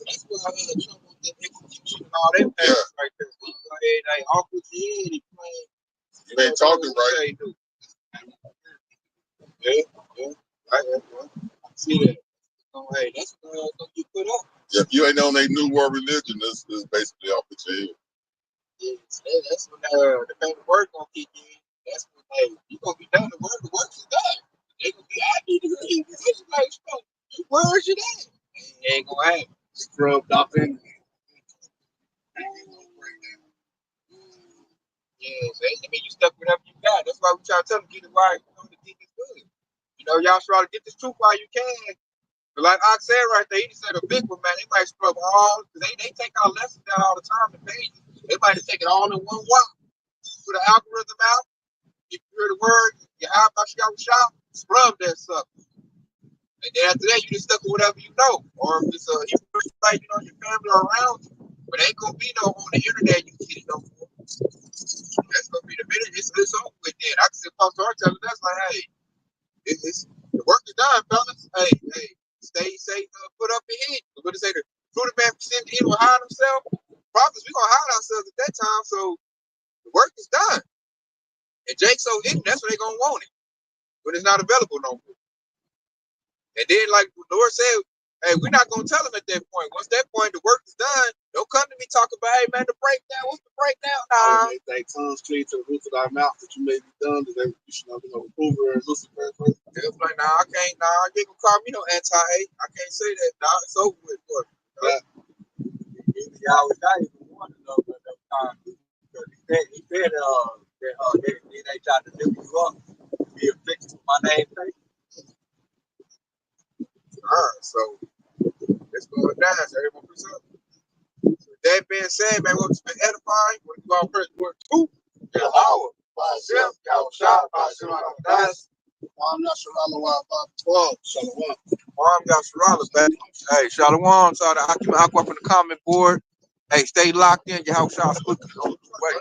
that's why I had trouble with the execution and all that papers right there. So you go ahead, like, off with your head, he playing. You ain't talking right. Yeah. I see that. So, hey, that's gonna get put up. Yeah, if you ain't on a new world religion, this is basically off with your head. Yeah, so that's when the paperwork gonna kick in. That's when, hey, you gonna be done. The work is done. They gonna be, I need to read. It's like, where's it at? It ain't gonna happen. Scrubbed off in. Yeah, so I mean, you stuck with whatever you got. That's why we try to tell them, get it right. You know, the thing is good. You know, y'all try to get this truth while you can. But like Ox said right there, he just said a big one, man. They might scrub all, because they take our lessons down all the time, the pages. They might have taken it all in one walk. Put an algorithm out. If you hear the word, you have about you got a shop, scrub that sucker. And then after that, you just stuck with whatever you know. Or if it's a Hebrew like, you know, your family are around you. But ain't gonna be no on the internet you get it no more. That's gonna be the minute it's over with then. I can see Pastor Art telling us like, hey, it's the work is done, fellas. Hey, stay safe, put up your head. What to say the fruit of man percent he will hide himself. Prophets, we gonna hide ourselves at that time, so the work is done. And Jake so hidden, that's when they gonna want it. When it's not available no more. And then, like the Lord said, hey, we're not gonna tell them at that point. Once that point, the work is done. Don't come to me talking about, hey man, the breakdown. What's the breakdown? Nah. They tongues clean to the roots of our mouth that you may be done. That you should not be no approver and Lucifer. It's like, nah, I can't. Nah, you ain't gonna call me no anti-hate. I can't say that. Nah, it's over with. Boy. Yeah. I was not even wanting to know at that time. Because he said that they tried to lift you up, be a fix for my name. So it's going down. So everyone puts up. So that being said, man, what's been edifying? What you all first word two? Yahweh. Myself, Yahweh Shah, Myself, that's. I'm not sure I'm allowed about 12. Shalom. Arm got Sharala, baby. Hey, Shalom. So the Akima Aqua from the comment board. Hey, stay locked in. Your house shot split. Wait.